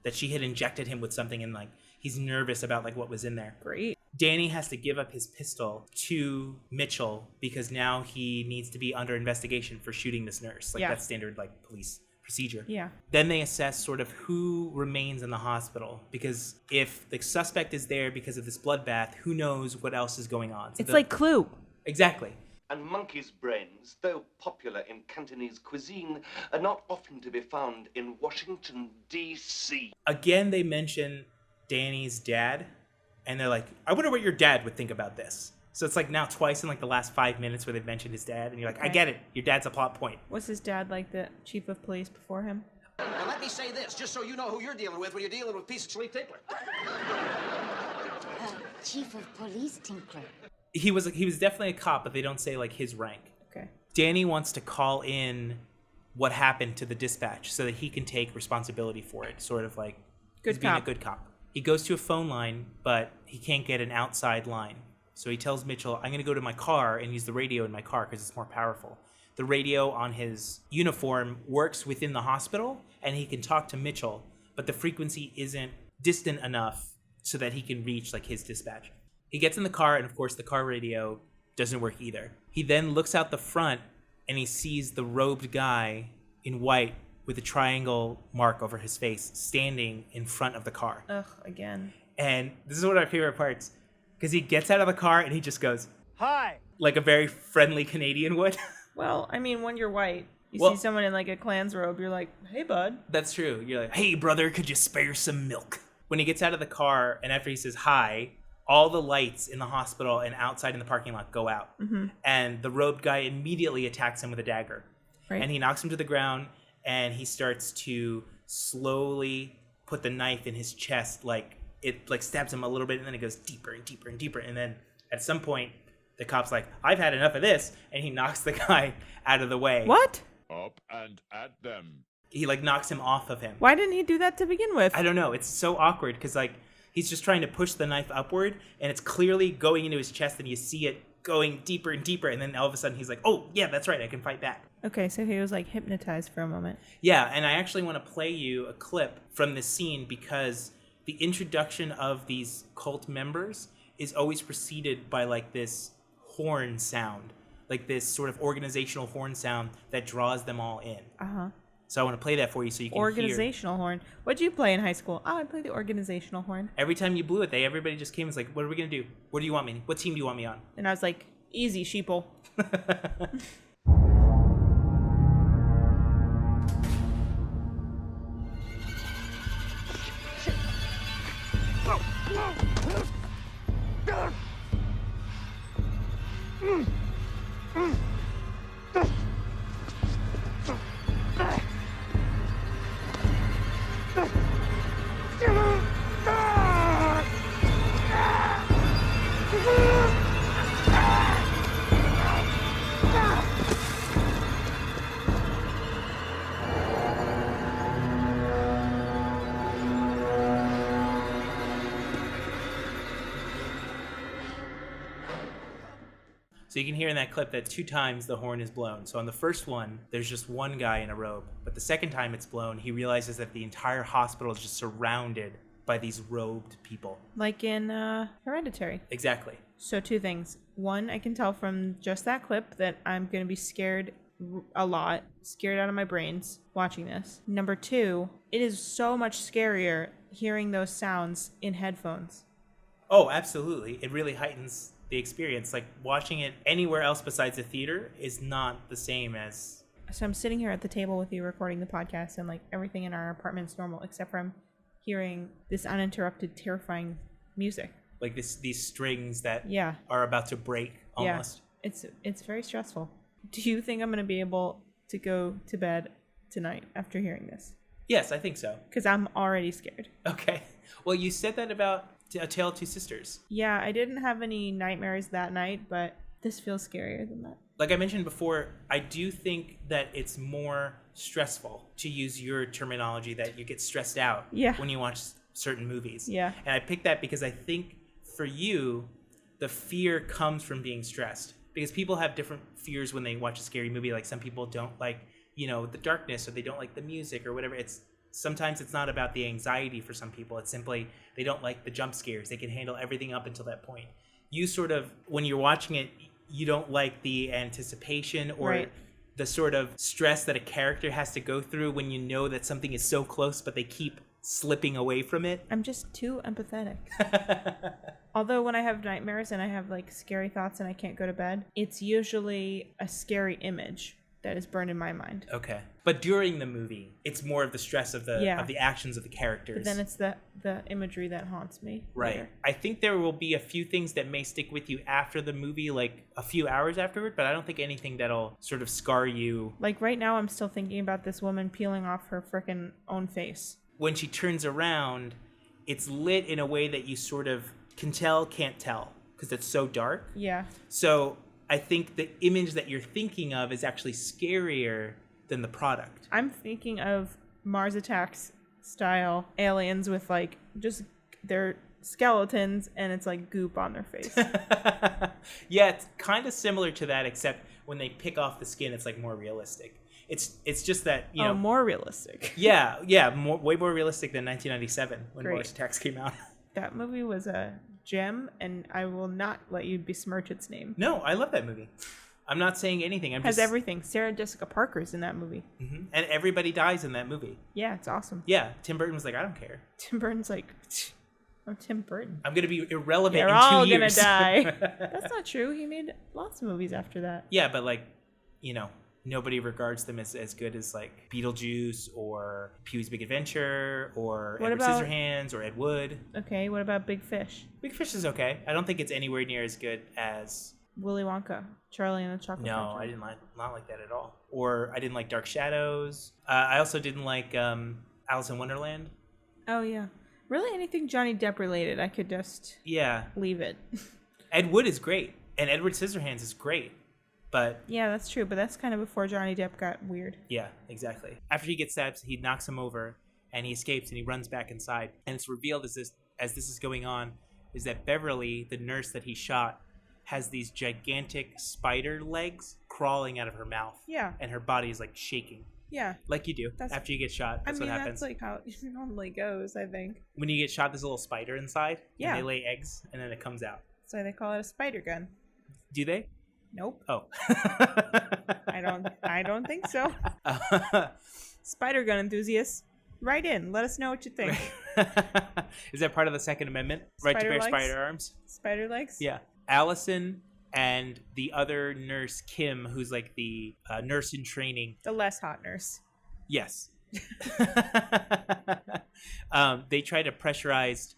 A: That she had injected him with something, and like he's nervous about like what was in there.
B: Great.
A: Danny has to give up his pistol to Mitchell because now he needs to be under investigation for shooting this nurse. Like that's standard like police procedure.
B: Yeah.
A: Then they assess sort of who remains in the hospital, because if the suspect is there because of this bloodbath, who knows what else is going on. So
B: It's like Clue.
A: Exactly.
G: And monkey's brains, though popular in Cantonese cuisine, are not often to be found in Washington, D.C.
A: Again, they mention Danny's dad, and they're like, I wonder what your dad would think about this. So it's like now twice in like the last 5 minutes where they've mentioned his dad, and you're like, I get it. Your dad's a plot point.
B: Was his dad like the chief of police before him?
H: Now let me say this, just so you know who you're dealing with when you're dealing with a piece of Schlief Tinkler.
I: Chief of Police Tinkler.
A: He was definitely a cop, but they don't say like his rank.
B: Okay.
A: Danny wants to call in what happened to the dispatch so that he can take responsibility for it, sort of like he's being a good cop. He goes to a phone line, but he can't get an outside line. So he tells Mitchell, I'm going to go to my car and use the radio in my car because it's more powerful. The radio on his uniform works within the hospital, and he can talk to Mitchell, but the frequency isn't distant enough so that he can reach like his dispatch. He gets in the car, and of course the car radio doesn't work either. He then looks out the front, and he sees the robed guy in white with a triangle mark over his face standing in front of the car.
B: Ugh, again.
A: And this is one of my favorite parts, because he gets out of the car and he just goes, hi, like a very friendly Canadian would.
B: Well, I mean, when you're white, you see someone in like a Klan's robe, you're like, hey, bud.
A: That's true. You're like, hey, brother, could you spare some milk? When he gets out of the car and after he says hi, all the lights in the hospital and outside in the parking lot go out.
B: Mm-hmm.
A: And the robed guy immediately attacks him with a dagger.
B: Right.
A: And he knocks him to the ground, and he starts to slowly put the knife in his chest, like it like stabs him a little bit, and then it goes deeper and deeper and deeper. And then at some point, the cop's like, I've had enough of this, and he knocks the guy out of the way.
B: What?
J: Up and at them.
A: He like knocks him off of him.
B: Why didn't he do that to begin with?
A: I don't know. It's so awkward because like he's just trying to push the knife upward, and it's clearly going into his chest, and you see it going deeper and deeper, and then all of a sudden he's like, oh yeah, that's right, I can fight back.
B: Okay, so he was like hypnotized for a moment.
A: Yeah, and I actually want to play you a clip from this scene because the introduction of these cult members is always preceded by like this horn sound, like this sort of organizational horn sound that draws them all in.
B: Uh-huh.
A: So I want to play that for you so you can
B: Organizational horn. What'd you play in high school? Oh, I played the organizational horn.
A: Every time you blew it, everybody just came and was like, what are we going to do? What do you want me? What team do you want me on?
B: And I was like, easy, sheeple.
A: So you can hear in that clip that 2 times the horn is blown. So on the first one, there's just one guy in a robe. But the second time it's blown, he realizes that the entire hospital is just surrounded by these robed people.
B: Like in Hereditary.
A: Exactly.
B: So 2 things. 1, I can tell from just that clip that I'm going to be scared a lot, scared out of my brains watching this. Number 2, it is so much scarier hearing those sounds in headphones.
A: Oh, absolutely. It really heightens the experience. Like watching it anywhere else besides the theater is not the same as...
B: So I'm sitting here at the table with you recording the podcast, and like everything in our apartment's normal except for I'm hearing this uninterrupted terrifying music.
A: like these strings that
B: Yeah.
A: are about to break almost.
B: Yeah. It's very stressful. Do you think I'm going to be able to go to bed tonight after hearing this?
A: Yes, I think so.
B: Because I'm already scared.
A: Okay. Well, you said that about A Tale of Two Sisters.
B: Yeah, I didn't have any nightmares that night, but this feels scarier than that.
A: Like I mentioned before, I do think that it's more stressful, to use your terminology, that you get stressed out when you watch certain movies.
B: Yeah.
A: And I picked that because I think for you, the fear comes from being stressed. Because people have different fears when they watch a scary movie. Like some people don't like, the darkness, or they don't like the music or whatever. Sometimes it's not about the anxiety for some people. It's simply they don't like the jump scares. They can handle everything up until that point. You sort of, when you're watching it, you don't like the anticipation or the sort of stress that a character has to go through when you know that something is so close, but they keep slipping away from it.
B: I'm just too empathetic. Although when I have nightmares and I have like scary thoughts and I can't go to bed, it's usually a scary image that is burned in my mind.
A: Okay. But during the movie, it's more of the stress of the actions of the characters.
B: But then it's the imagery that haunts me.
A: Right.
B: Later.
A: I think there will be a few things that may stick with you after the movie, like a few hours afterward, but I don't think anything that'll sort of scar you.
B: Like right now, I'm still thinking about this woman peeling off her frickin' own face.
A: When she turns around, it's lit in a way that you sort of can tell, can't tell, because it's so dark.
B: Yeah.
A: So I think the image that you're thinking of is actually scarier than the product.
B: I'm thinking of Mars Attacks style aliens with like just their skeletons and it's like goop on their face.
A: Yeah, it's kind of similar to that, except when they pick off the skin, it's like more realistic. It's just that,
B: more realistic.
A: Yeah, way more realistic than 1997 when Mars Attacks came out.
B: That movie was a gem, and I will not let you besmirch its name.
A: No, I love that movie. I'm not saying anything.
B: Has everything. Sarah Jessica Parker's in that movie.
A: Mm-hmm. And everybody dies in that movie.
B: Yeah, it's awesome.
A: Yeah, Tim Burton was like, I don't care.
B: Tim Burton's like, I'm Tim Burton.
A: I'm going to be irrelevant
B: They're
A: in 2
B: all
A: years.
B: gonna die. That's not true. He made lots of movies after that.
A: Yeah, but like, nobody regards them as good as like Beetlejuice or Pee-wee's Big Adventure or Edward Scissorhands or Ed Wood.
B: Okay, what about Big Fish?
A: Big Fish is okay. I don't think it's anywhere near as good as
B: Willy Wonka, Charlie and the Chocolate Factory.
A: No, I didn't not like that at all. Or I didn't like Dark Shadows. I also didn't like Alice in Wonderland.
B: Oh yeah, really anything Johnny Depp related, I could just leave it.
A: Ed Wood is great, and Edward Scissorhands is great. But
B: yeah, that's true. But that's kind of before Johnny Depp got weird.
A: Yeah, exactly. After he gets stabbed, he knocks him over, and he escapes, and he runs back inside. And it's revealed as this is going on, is that Beverly, the nurse that he shot, has these gigantic spider legs crawling out of her mouth.
B: Yeah.
A: And her body is like shaking.
B: Yeah.
A: Like you do after you get shot. That's what happens.
B: That's like how it normally goes, I think.
A: When you get shot, there's a little spider inside.
B: Yeah.
A: And they lay eggs, and then it comes out.
B: So they call it a spider gun.
A: Do they?
B: Nope.
A: Oh.
B: I don't think so. Spider gun enthusiasts, write in. Let us know what you think.
A: Is that part of the Second Amendment? Right to bear spider arms?
B: Spider legs?
A: Yeah. Allison and the other nurse, Kim, who's like the nurse in training.
B: The less hot nurse.
A: Yes. They try to pressurize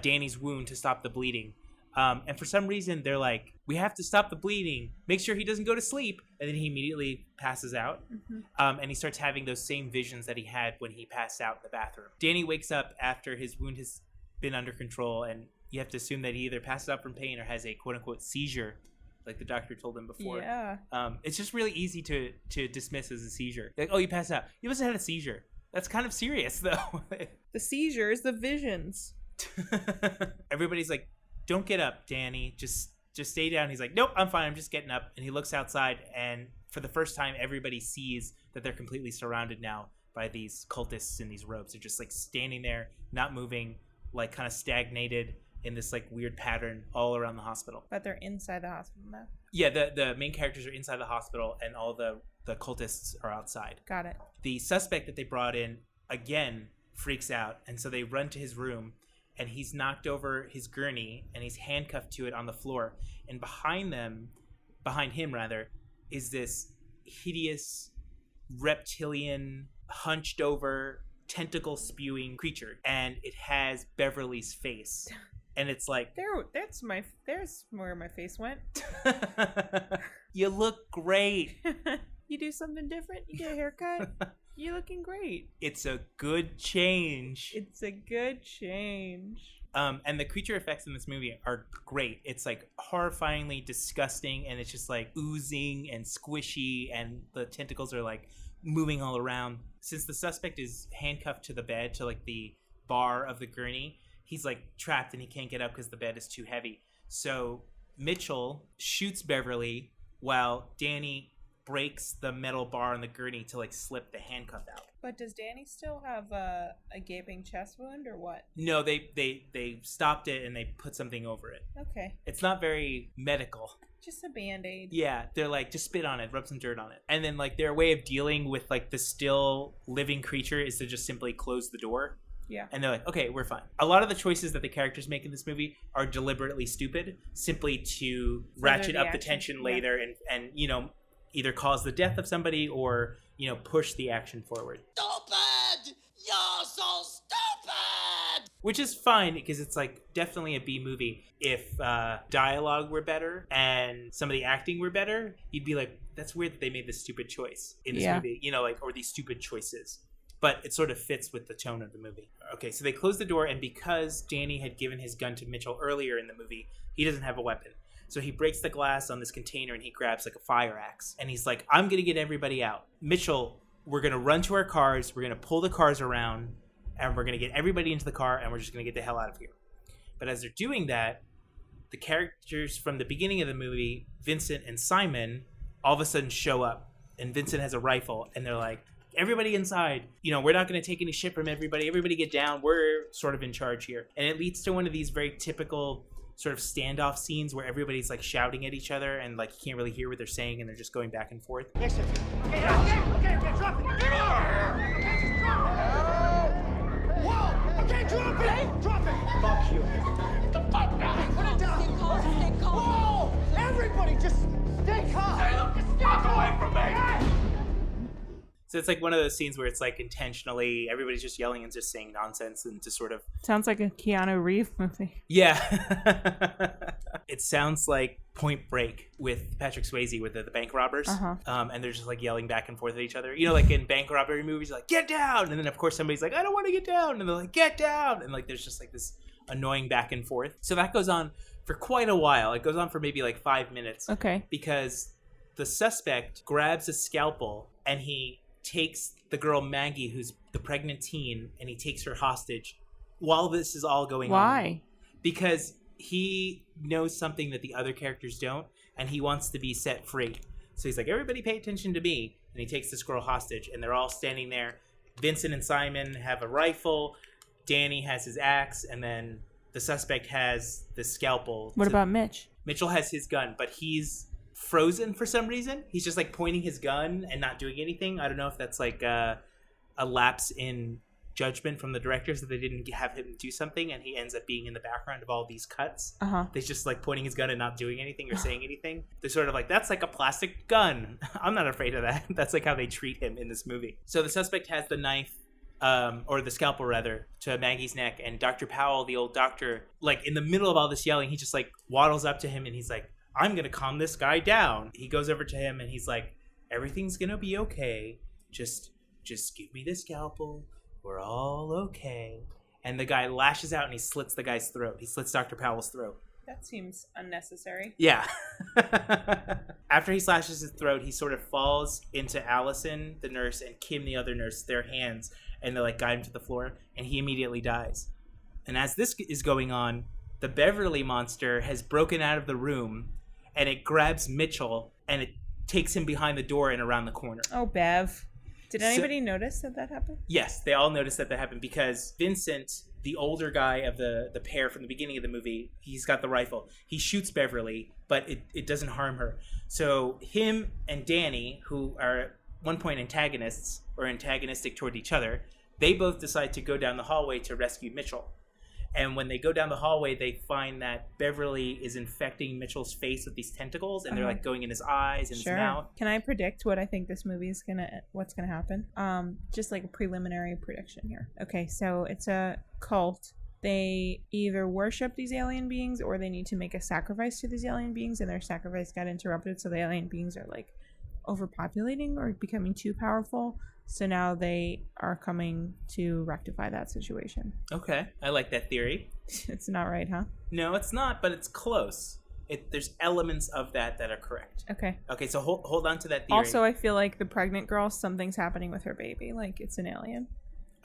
A: Danny's wound to stop the bleeding. And for some reason, they're like, we have to stop the bleeding. Make sure he doesn't go to sleep. And then he immediately passes out. Mm-hmm. And he starts having those same visions that he had when he passed out in the bathroom. Danny wakes up after his wound has been under control. And you have to assume that he either passes out from pain or has a quote-unquote seizure, like the doctor told him before.
B: Yeah.
A: It's just really easy to dismiss as a seizure. Like, oh, you passed out. You must have had a seizure. That's kind of serious, though.
B: The seizures, the visions.
A: Everybody's like, don't get up, Danny. Just stay down. He's like, nope, I'm fine. I'm just getting up. And he looks outside, and for the first time, everybody sees that they're completely surrounded now by these cultists in these robes. They're just like standing there, not moving, like kind of stagnated in this like weird pattern all around the hospital.
B: But they're inside the hospital now.
A: Yeah, the main characters are inside the hospital, and all the cultists are outside.
B: Got it.
A: The suspect that they brought in, again, freaks out, and so they run to his room, and he's knocked over his gurney, and he's handcuffed to it on the floor. And behind him, is this hideous reptilian, hunched over, tentacle spewing creature, and it has Beverly's face And it's like,
B: there's where my face went.
A: you look great.
B: You do something different, you get a haircut, you're looking great.
A: It's a good change. And the creature effects in this movie are great. It's like horrifyingly disgusting, and it's just like oozing and squishy, and the tentacles are like moving all around. Since the suspect is handcuffed to the bed, to like the bar of the gurney, he's like trapped and he can't get up because the bed is too heavy. So Mitchell shoots Beverly while Danny breaks the metal bar on the gurney to like slip the handcuff out.
B: But does Danny still have a gaping chest wound or what?
A: No, they stopped it and they put something over it.
B: Okay.
A: It's not very medical.
B: Just a Band-Aid.
A: Yeah, they're like, just spit on it, rub some dirt on it. And then like their way of dealing with like the still living creature is to just simply close the door.
B: Yeah.
A: And they're like, okay, we're fine. A lot of the choices that the characters make in this movie are deliberately stupid, simply to ratchet up the tension later and you know, either cause the death of somebody or, you know, push the action forward.
H: Stupid! You're so stupid!
A: Which is fine, because it's like definitely a B movie. If dialogue were better and some of the acting were better, you'd be like, that's weird that they made this stupid choice in this movie, you know, like, or these stupid choices. But it sort of fits with the tone of the movie. Okay, so they close the door, and because Danny had given his gun to Mitchell earlier in the movie, he doesn't have a weapon. So he breaks the glass on this container and he grabs like a fire axe. And he's like, I'm going to get everybody out. Mitchell, we're going to run to our cars. We're going to pull the cars around and we're going to get everybody into the car and we're just going to get the hell out of here. But as they're doing that, the characters from the beginning of the movie, Vincent and Simon, all of a sudden show up. And Vincent has a rifle and they're like, everybody inside. You know, we're not going to take any shit from everybody. Everybody get down. We're sort of in charge here. And it leads to one of these very typical sort of standoff scenes where everybody's like shouting at each other and like you can't really hear what they're saying and they're just going back and forth.
H: Okay, drop it! Get over! Okay, just drop it! Whoa! Okay, drop it! Drop it! Fuck you. Get the fuck down! Put it down! Stay calm, stay calm! Whoa! Everybody just stay calm! Hey, look, just step away from me!
A: So it's like one of those scenes where it's like intentionally everybody's just yelling and just saying nonsense and to sort of...
B: Sounds like a Keanu Reeves movie.
A: Yeah. It sounds like Point Break with Patrick Swayze with the bank robbers. And they're just like yelling back and forth at each other. You know, like in bank robbery movies, like, get down! And then of course somebody's like, I don't want to get down! And they're like, get down! And like there's just like this annoying back and forth. So that goes on for quite a while. It goes on for maybe like 5 minutes.
B: Okay.
A: Because the suspect grabs a scalpel and he takes the girl Maggie, who's the pregnant teen, and he takes her hostage while this is all going on.
B: Why?
A: Because he knows something that the other characters don't, and he wants to be set free. So he's like, everybody pay attention to me. And he takes this girl hostage, and they're all standing there. Vincent and Simon have a rifle. Danny has his axe, and then the suspect has the scalpel.
B: What about Mitch?
A: Mitchell has his gun, but he's frozen for some reason. He's just like pointing his gun and not doing anything. I don't know if that's like a lapse in judgment from the directors that they didn't have him do something, and he ends up being in the background of all these cuts. He's just like pointing his gun and not doing anything or saying anything. They're sort of like, that's like a plastic gun. I'm not afraid of that. That's like how they treat him in this movie. So the suspect has the knife, or the scalpel rather, to Maggie's neck, and Dr. Powell, the old doctor, like in the middle of all this yelling, he just like waddles up to him and he's like, I'm going to calm this guy down. He goes over to him and he's like, everything's going to be okay. Just give me the scalpel. We're all okay. And the guy lashes out and he slits the guy's throat. He slits Dr. Powell's throat.
B: That seems unnecessary.
A: Yeah. After he slashes his throat, he sort of falls into Allison, the nurse, and Kim, the other nurse, their hands, and they like guide him to the floor, and he immediately dies. And as this is going on, the Beverly monster has broken out of the room, and it grabs Mitchell, and it takes him behind the door and around the corner.
B: Oh, Bev. Did anybody notice that happened?
A: Yes, they all noticed that happened because Vincent, the older guy of the pair from the beginning of the movie, he's got the rifle. He shoots Beverly, but it doesn't harm her. So him and Danny, who are at one point antagonists or antagonistic toward each other, they both decide to go down the hallway to rescue Mitchell. And when they go down the hallway, they find that Beverly is infecting Mitchell's face with these tentacles, and they're like going in his eyes and his mouth.
B: Can I predict what I think this movie is what's gonna happen? Just like a preliminary prediction here. Okay, so it's a cult they either worship these alien beings or they need to make a sacrifice to these alien beings, and their sacrifice got interrupted, so the alien beings are like overpopulating or becoming too powerful. So now they are coming to rectify that situation.
A: Okay, I like that theory.
B: It's not right, huh?
A: No, it's not, but it's close. There's elements of that are correct.
B: Okay.
A: Okay, so hold on to that theory.
B: Also, I feel like the pregnant girl, something's happening with her baby. Like, it's an alien.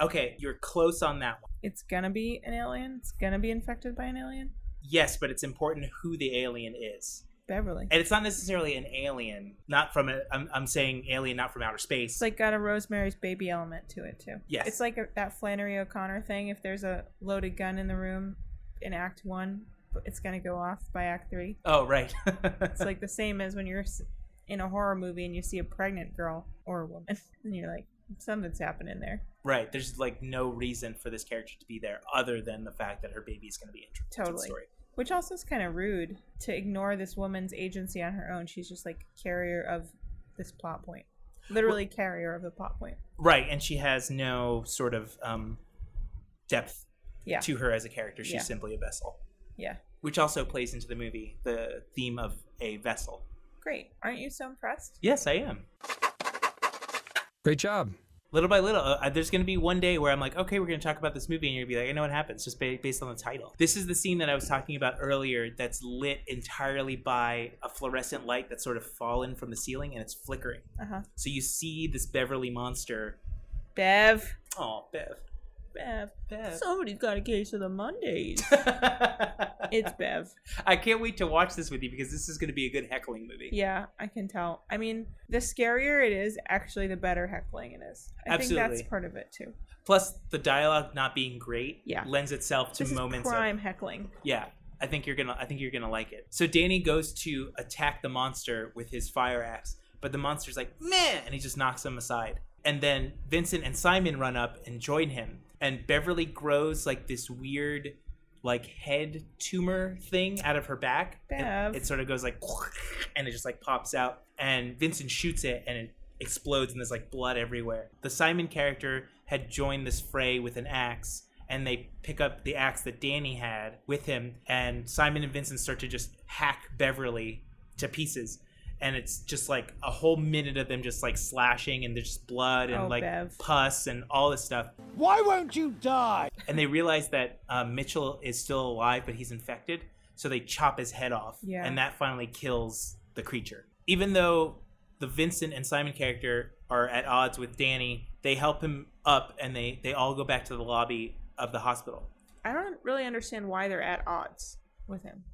A: Okay, you're close on that one.
B: It's gonna be an alien? It's gonna be infected by an alien?
A: Yes, but it's important who the alien is.
B: Beverly.
A: And it's not necessarily an alien, not from I'm saying alien not from outer space.
B: It's like got a Rosemary's Baby element to it too.
A: Yes.
B: It's like that Flannery O'Connor thing. If there's a loaded gun in the room in Act 1, it's going to go off by Act 3.
A: Oh, right.
B: It's like the same as when you're in a horror movie and you see a pregnant girl or a woman and you're like, something's happening there.
A: Right. There's like no reason for this character to be there other than the fact that her baby is going to be introduced to the story.
B: Which also is kind of rude to ignore this woman's agency on her own. She's just like carrier of this plot point. Literally carrier of the plot point.
A: Right, and she has no sort of depth to her as a character. She's simply a vessel.
B: Yeah.
A: Which also plays into the movie, the theme of a vessel.
B: Great. Aren't you so impressed?
A: Yes, I am.
K: Great job.
A: Little by little, there's going to be one day where I'm like, okay, we're going to talk about this movie, and you're going to be like, I know what happens, just based on the title. This is the scene that I was talking about earlier that's lit entirely by a fluorescent light that's sort of fallen from the ceiling, and it's flickering.
B: Uh-huh.
A: So you see this Beverly monster.
B: Bev.
A: Oh, Bev.
B: Somebody's got a case of the Mondays. It's Bev.
A: I can't wait to watch this with you because this is going to be a good heckling movie.
B: Yeah, I can tell. I mean, the scarier it is, actually, the better heckling it is. I think that's part of it too.
A: Plus, the dialogue not being great lends itself to
B: this
A: moments
B: is prime
A: of
B: heckling.
A: Yeah, I think you're gonna like it. So Danny goes to attack the monster with his fire axe, but the monster's like, meh, and he just knocks him aside. And then Vincent and Simon run up and join him. And Beverly grows like this weird, like head tumor thing out of her back. And it sort of goes like, and it just like pops out. And Vincent shoots it and it explodes and there's like blood everywhere. The Simon character had joined this fray with an axe. And they pick up the axe that Danny had with him. And Simon and Vincent start to just hack Beverly to pieces. And it's just like a whole minute of them just like slashing, and there's just blood and pus and all this stuff.
H: Why won't you die?
A: And they realize that Mitchell is still alive, but he's infected. So they chop his head off. Yeah. And that finally kills the creature. Even though the Vincent and Simon character are at odds with Danny, they help him up and they all go back to the lobby of the hospital.
B: I don't really understand why they're at odds with him.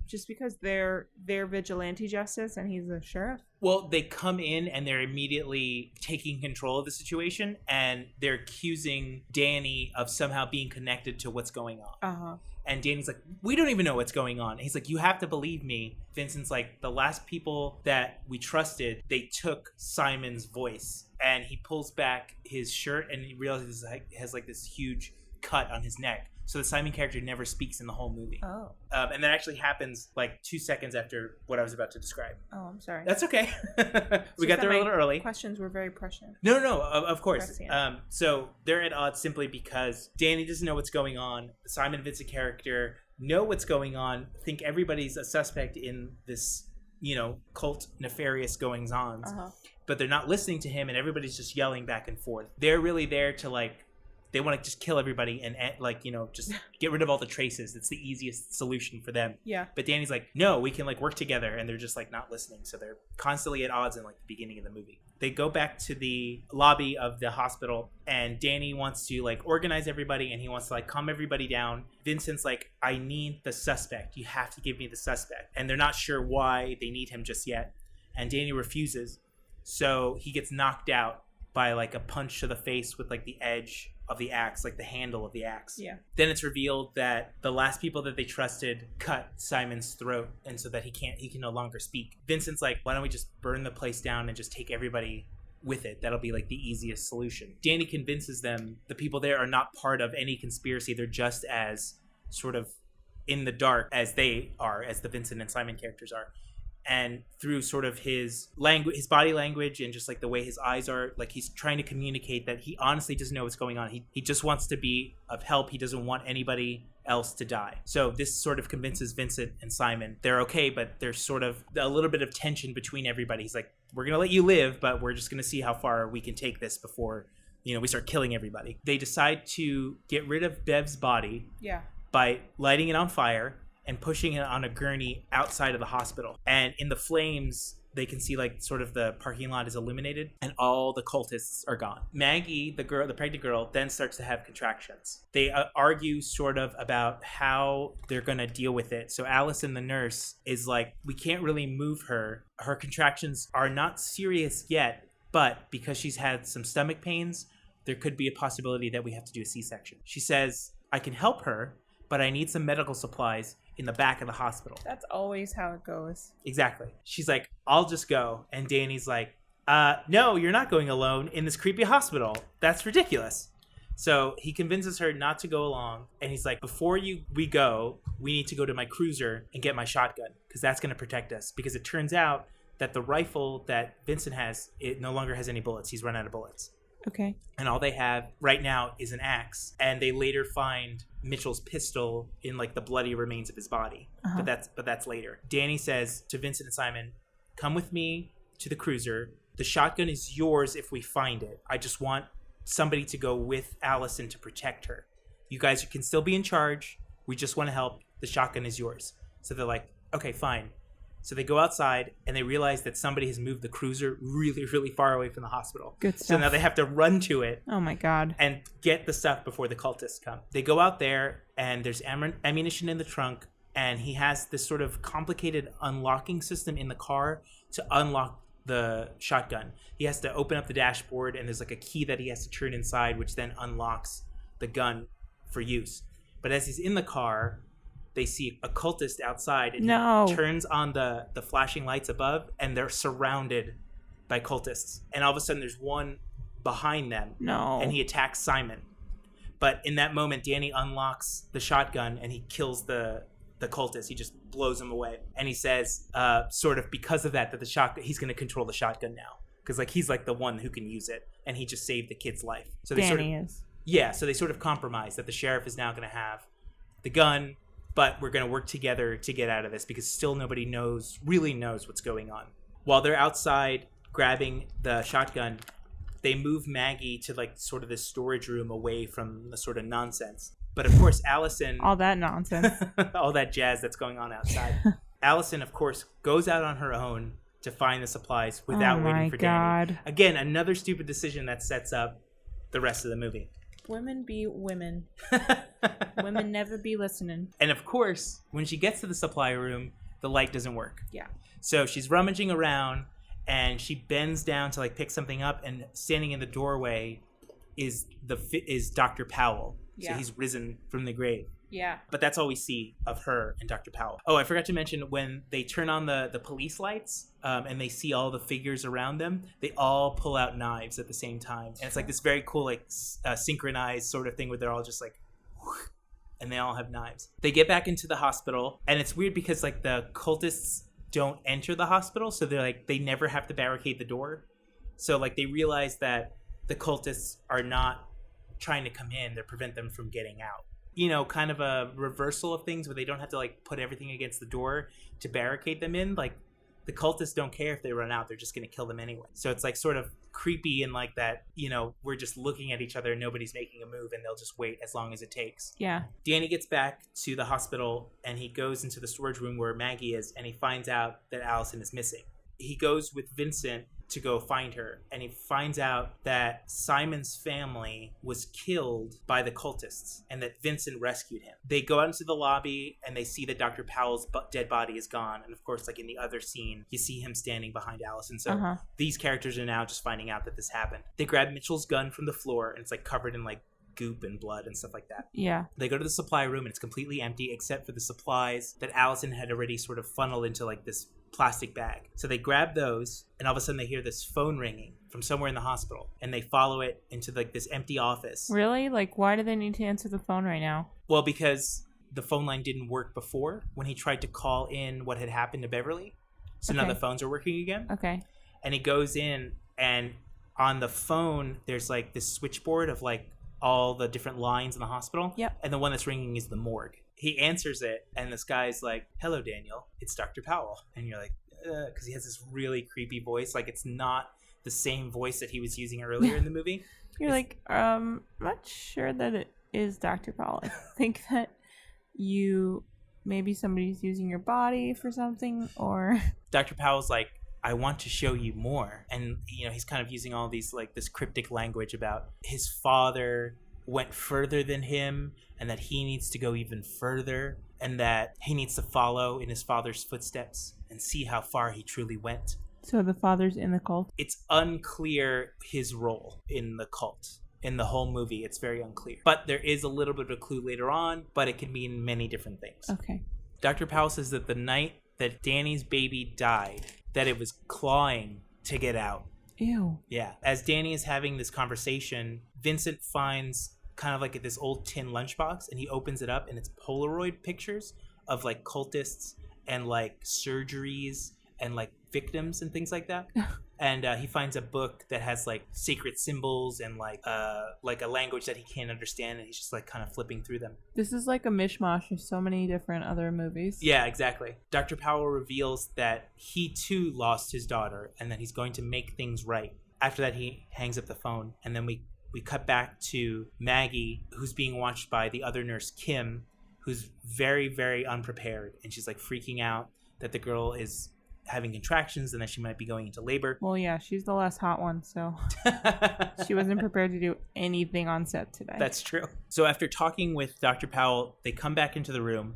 B: Just because they're vigilante justice and he's the sheriff?
A: Well, they come in and they're immediately taking control of the situation, and they're accusing Danny of somehow being connected to what's going on.
B: Uh-huh.
A: And Danny's like, we don't even know what's going on. And he's like, you have to believe me. Vincent's like, the last people that we trusted, they took Simon's voice. And he pulls back his shirt and he realizes he has like this huge cut on his neck. So the Simon character never speaks in the whole movie.
B: Oh.
A: And that actually happens like 2 seconds after what I was about to describe.
B: Oh, I'm sorry.
A: That's okay. We got there a little early.
B: Questions were very prescient.
A: No, of course. So they're at odds simply because Danny doesn't know what's going on. The Simon and Vincent character know what's going on, think everybody's a suspect in this, cult nefarious goings-ons.
B: Uh-huh.
A: But they're not listening to him, and everybody's just yelling back and forth. They're really there to they want to just kill everybody and just get rid of all the traces. It's the easiest solution for them.
B: Yeah.
A: But Danny's like, no, we can work together, and they're just not listening. So they're constantly at odds in the beginning of the movie. They go back to the lobby of the hospital, and Danny wants to organize everybody, and he wants to calm everybody down. Vincent's like, I need the suspect. You have to give me the suspect. And they're not sure why they need him just yet. And Danny refuses. So he gets knocked out by a punch to the face with the edge of the axe, the handle of the axe.
B: Yeah.
A: Then it's revealed that the last people that they trusted cut Simon's throat, and so that he can no longer speak. Vincent's like, why don't we just burn the place down and just take everybody with it? That'll be the easiest solution. Danny convinces them the people there are not part of any conspiracy. They're just as sort of in the dark as they are, as the Vincent and Simon characters are. And through sort of his language, his body language, and just like the way his eyes are, like he's trying to communicate that he honestly doesn't know what's going on. He just wants to be of help. He doesn't want anybody else to die. So this sort of convinces Vincent and Simon they're okay, but there's sort of a little bit of tension between everybody. He's like, we're gonna let you live, but we're just gonna see how far we can take this before, you know, we start killing everybody. They decide to get rid of Bev's body by lighting it on fire and pushing it on a gurney outside of the hospital. And in the flames, they can see like sort of the parking lot is illuminated and all the cultists are gone. Maggie, the pregnant girl, then starts to have contractions. They argue sort of about how they're going to deal with it. So Allison, the nurse, is like, we can't really move her. Her contractions are not serious yet, but because she's had some stomach pains, there could be a possibility that we have to do a C-section. She says, I can help her, but I need some medical supplies in the back of the hospital.
B: That's always how it goes.
A: Exactly. She's like, I'll just go. And Danny's like, no, you're not going alone in this creepy hospital. That's ridiculous. So he convinces her not to go along. And he's like, before we go, we need to go to my cruiser and get my shotgun, because that's going to protect us. Because it turns out that the rifle that Vincent has, it no longer has any bullets. He's run out of bullets.
B: Okay.
A: And all they have right now is an axe. And they later find Mitchell's pistol in like the bloody remains of his body. But that's later. Danny says to Vincent and Simon, come with me to the cruiser. The shotgun is yours if we find it. I just want somebody to go with Allison to protect her. You guys can still be in charge. We just want to help. The shotgun is yours. So they're like, okay, fine. So they go outside and they realize that somebody has moved the cruiser really, really far away from the hospital.
B: Good stuff.
A: So now they have to run to it.
B: Oh my God.
A: And get the stuff before the cultists come. They go out there and there's ammunition in the trunk, and he has this sort of complicated unlocking system in the car to unlock the shotgun. He has to open up the dashboard and there's like a key that he has to turn inside, which then unlocks the gun for use. But as he's in the car, they see a cultist outside, and he turns on the flashing lights above, and they're surrounded by cultists. And all of a sudden, there's one behind them, and he attacks Simon. But in that moment, Danny unlocks the shotgun, and he kills the cultist. He just blows him away. And he says, sort of because of that the shotgun, he's going to control the shotgun now. Because like he's like the one who can use it, and he just saved the kid's life. So they so they sort of compromise that the sheriff is now going to have the gun, but we're going to work together to get out of this, because still nobody really knows what's going on. While they're outside grabbing the shotgun, they move Maggie to like sort of this storage room away from the sort of nonsense. But of course, Allison...
B: all that nonsense.
A: all that jazz that's going on outside. Allison, of course, goes out on her own to find the supplies without waiting for Danny. Again, another stupid decision that sets up the rest of the movie.
B: Women be women. Women never be listening.
A: And of course, when she gets to the supply room, the light doesn't work.
B: Yeah.
A: So she's rummaging around, and she bends down to like pick something up, and standing in the doorway is Dr. Powell. So he's risen from the grave.
B: Yeah.
A: But that's all we see of her and Dr. Powell. Oh, I forgot to mention, when they turn on the police lights and they see all the figures around them, they all pull out knives at the same time. And it's like this very cool, like synchronized sort of thing where they're all just like, and they all have knives. They get back into the hospital, and it's weird because like the cultists don't enter the hospital. So they're like, they never have to barricade the door. So like they realize that the cultists are not trying to come in, they prevent them from getting out. You know, kind of a reversal of things where they don't have to like put everything against the door to barricade them in. Like the cultists don't care if they run out, they're just going to kill them anyway. So it's like sort of creepy and like that, you know, we're just looking at each other and nobody's making a move, and they'll just wait as long as it takes.
B: Yeah.
A: Danny gets back to the hospital and he goes into the storage room where Maggie is, and he finds out that Allison is missing. He goes with Vincent to go find her, and he finds out that Simon's family was killed by the cultists and that Vincent rescued him. They go out into the lobby and they see that Dr. Powell's dead body is gone, and of course, like in the other scene, you see him standing behind Allison. So these characters are now just finding out that this happened. They grab Mitchell's gun from the floor, and it's like covered in like goop and blood and stuff like that.
B: Yeah.
A: They go to the supply room, and it's completely empty except for the supplies that Allison had already sort of funneled into like this plastic bag. So they grab those, and all of a sudden they hear this phone ringing from somewhere in the hospital, and they follow it into like this empty office.
B: Really? Like, why do they need to answer the phone right now?
A: Well, because the phone line didn't work before when he tried to call in what had happened to Beverly. So now the phones are working again.
B: Okay.
A: And he goes in, and on the phone, there's like this switchboard of like all the different lines in the hospital.
B: Yep.
A: And the one that's ringing is the morgue. He answers it, and this guy's like, "Hello, Daniel. It's Dr. Powell." And you're like, because he has this really creepy voice. Like, it's not the same voice that he was using earlier in the movie.
B: You're like, I'm not sure that it is Dr. Powell. I think that maybe somebody's using your body for something, or...
A: Dr. Powell's like, "I want to show you more." And, he's kind of using all these, like, this cryptic language about his father went further than him, and that he needs to go even further, and that he needs to follow in his father's footsteps and see how far he truly went.
B: So the father's in the cult?
A: It's unclear his role in the cult. In the whole movie, it's very unclear. But there is a little bit of a clue later on, but it can mean many different things.
B: Okay.
A: Dr. Powell says that the night that Danny's baby died, that it was clawing to get out.
B: Ew.
A: Yeah. As Danny is having this conversation, Vincent finds kind of like this old tin lunchbox, and he opens it up, and it's Polaroid pictures of like cultists and like surgeries and like victims and things like that. And he finds a book that has like sacred symbols and like a language that he can't understand, and he's just like kind of flipping through them.
B: This is like a mishmash of so many different other movies.
A: Yeah, exactly. Dr. Powell reveals that he too lost his daughter, and that he's going to make things right. After that, he hangs up the phone, and then we cut back to Maggie, who's being watched by the other nurse, Kim, who's very, very unprepared, and she's like freaking out that the girl is having contractions and that she might be going into labor.
B: Well, yeah, she's the less hot one, so she wasn't prepared to do anything on set today.
A: That's true. So after talking with Dr. Powell, they come back into the room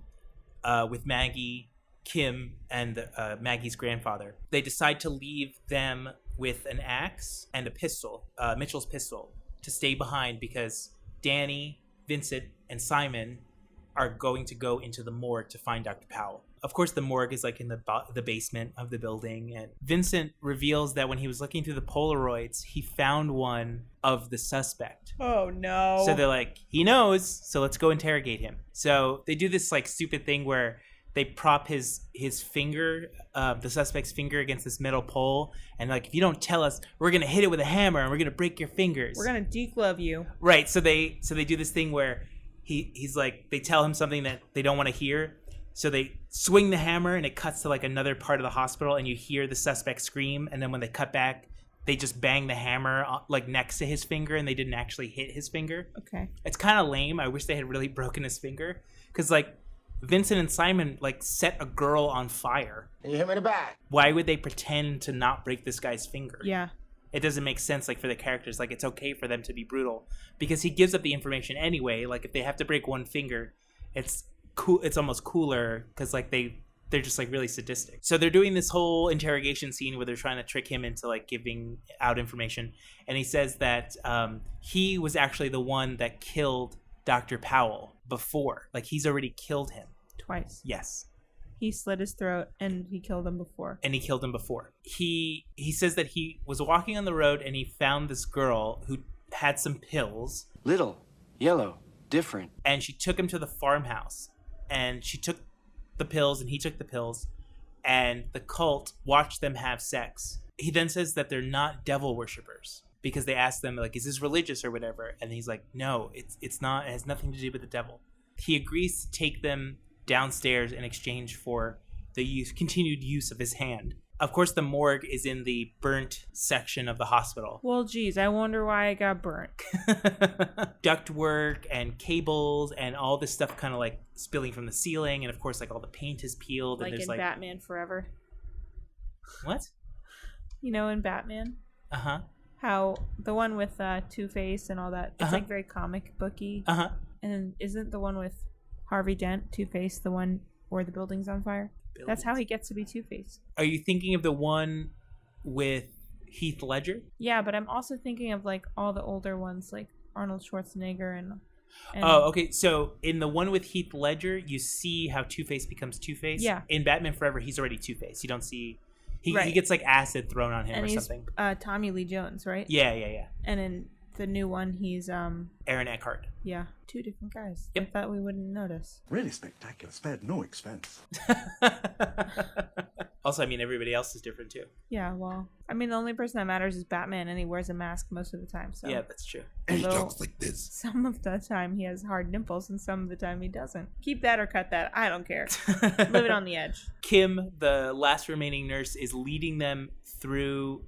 A: with Maggie, Kim, and Maggie's grandfather. They decide to leave them with an axe and a pistol, Mitchell's pistol, to stay behind because Danny, Vincent, and Simon are going to go into the morgue to find Dr. Powell. Of course, the morgue is like in the basement of the building, and Vincent reveals that when he was looking through the Polaroids, he found one of the suspect.
B: Oh, no.
A: So they're like, he knows, so let's go interrogate him. So they do this like stupid thing where they prop his finger, the suspect's finger, against this metal pole, and like, if you don't tell us, we're gonna hit it with a hammer and we're gonna break your fingers.
B: We're gonna deglove you.
A: Right. So they do this thing where he's like, they tell him something that they don't want to hear. So they swing the hammer, and it cuts to like another part of the hospital, and you hear the suspect scream. And then when they cut back, they just bang the hammer like next to his finger, and they didn't actually hit his finger.
B: Okay.
A: It's kind of lame. I wish they had really broken his finger, because like Vincent and Simon like set a girl on fire.
L: And you hit me in the back.
A: Why would they pretend to not break this guy's finger?
B: Yeah.
A: It doesn't make sense, like, for the characters. Like, it's okay for them to be brutal because he gives up the information anyway. Like, if they have to break one finger, it's cool. It's almost cooler because like they're just like really sadistic. So they're doing this whole interrogation scene where they're trying to trick him into like giving out information, and he says that he was actually the one that killed Dr. Powell before. Like, he's already killed him
B: twice.
A: Yes.
B: He slit his throat, and he killed him before.
A: He says that he was walking on the road, and he found this girl who had some pills.
L: Little, yellow, different.
A: And she took him to the farmhouse. And she took the pills, and he took the pills. And the cult watched them have sex. He then says that they're not devil worshippers. Because they asked them, like, is this religious or whatever? And he's like, no, it's not. It has nothing to do with the devil. He agrees to take them downstairs in exchange for the continued use of his hand. Of course, the morgue is in the burnt section of the hospital.
B: Well, geez, I wonder why I got burnt.
A: Ductwork and cables and all this stuff kind of like spilling from the ceiling. And of course, like all the paint is peeled.
B: Like
A: and there's
B: in Batman Forever.
A: What?
B: You know, in Batman?
A: Uh-huh.
B: How the one with Two-Face and all that, it's like very comic booky.
A: Uh-huh.
B: And isn't the one with Harvey Dent, Two-Face, the one where the building's on fire? That's how he gets to be Two-Face.
A: Are you thinking of the one with Heath Ledger?
B: Yeah, but I'm also thinking of like all the older ones, like Arnold Schwarzenegger and
A: oh, okay. So in the one with Heath Ledger, you see how Two-Face becomes Two-Face.
B: Yeah.
A: In Batman Forever, he's already Two-Face. You don't see... He
B: Right.
A: gets like acid thrown on him
B: and
A: or
B: he's,
A: something.
B: Tommy Lee Jones, right?
A: Yeah.
B: And in the new one, he's
A: Aaron Eckhart.
B: Yeah, two different guys.
A: Yep.
B: I thought we wouldn't notice.
M: Really spectacular. Spared no expense.
A: Also, I mean, everybody else is different too.
B: Yeah, well, I mean, the only person that matters is Batman, and he wears a mask most of the time. So
A: yeah, that's true.
D: And he talks like this.
B: Some of the time he has hard nipples, and some of the time he doesn't. Keep that or cut that. I don't care. Live it on the edge.
A: Kim, the last remaining nurse, is leading them through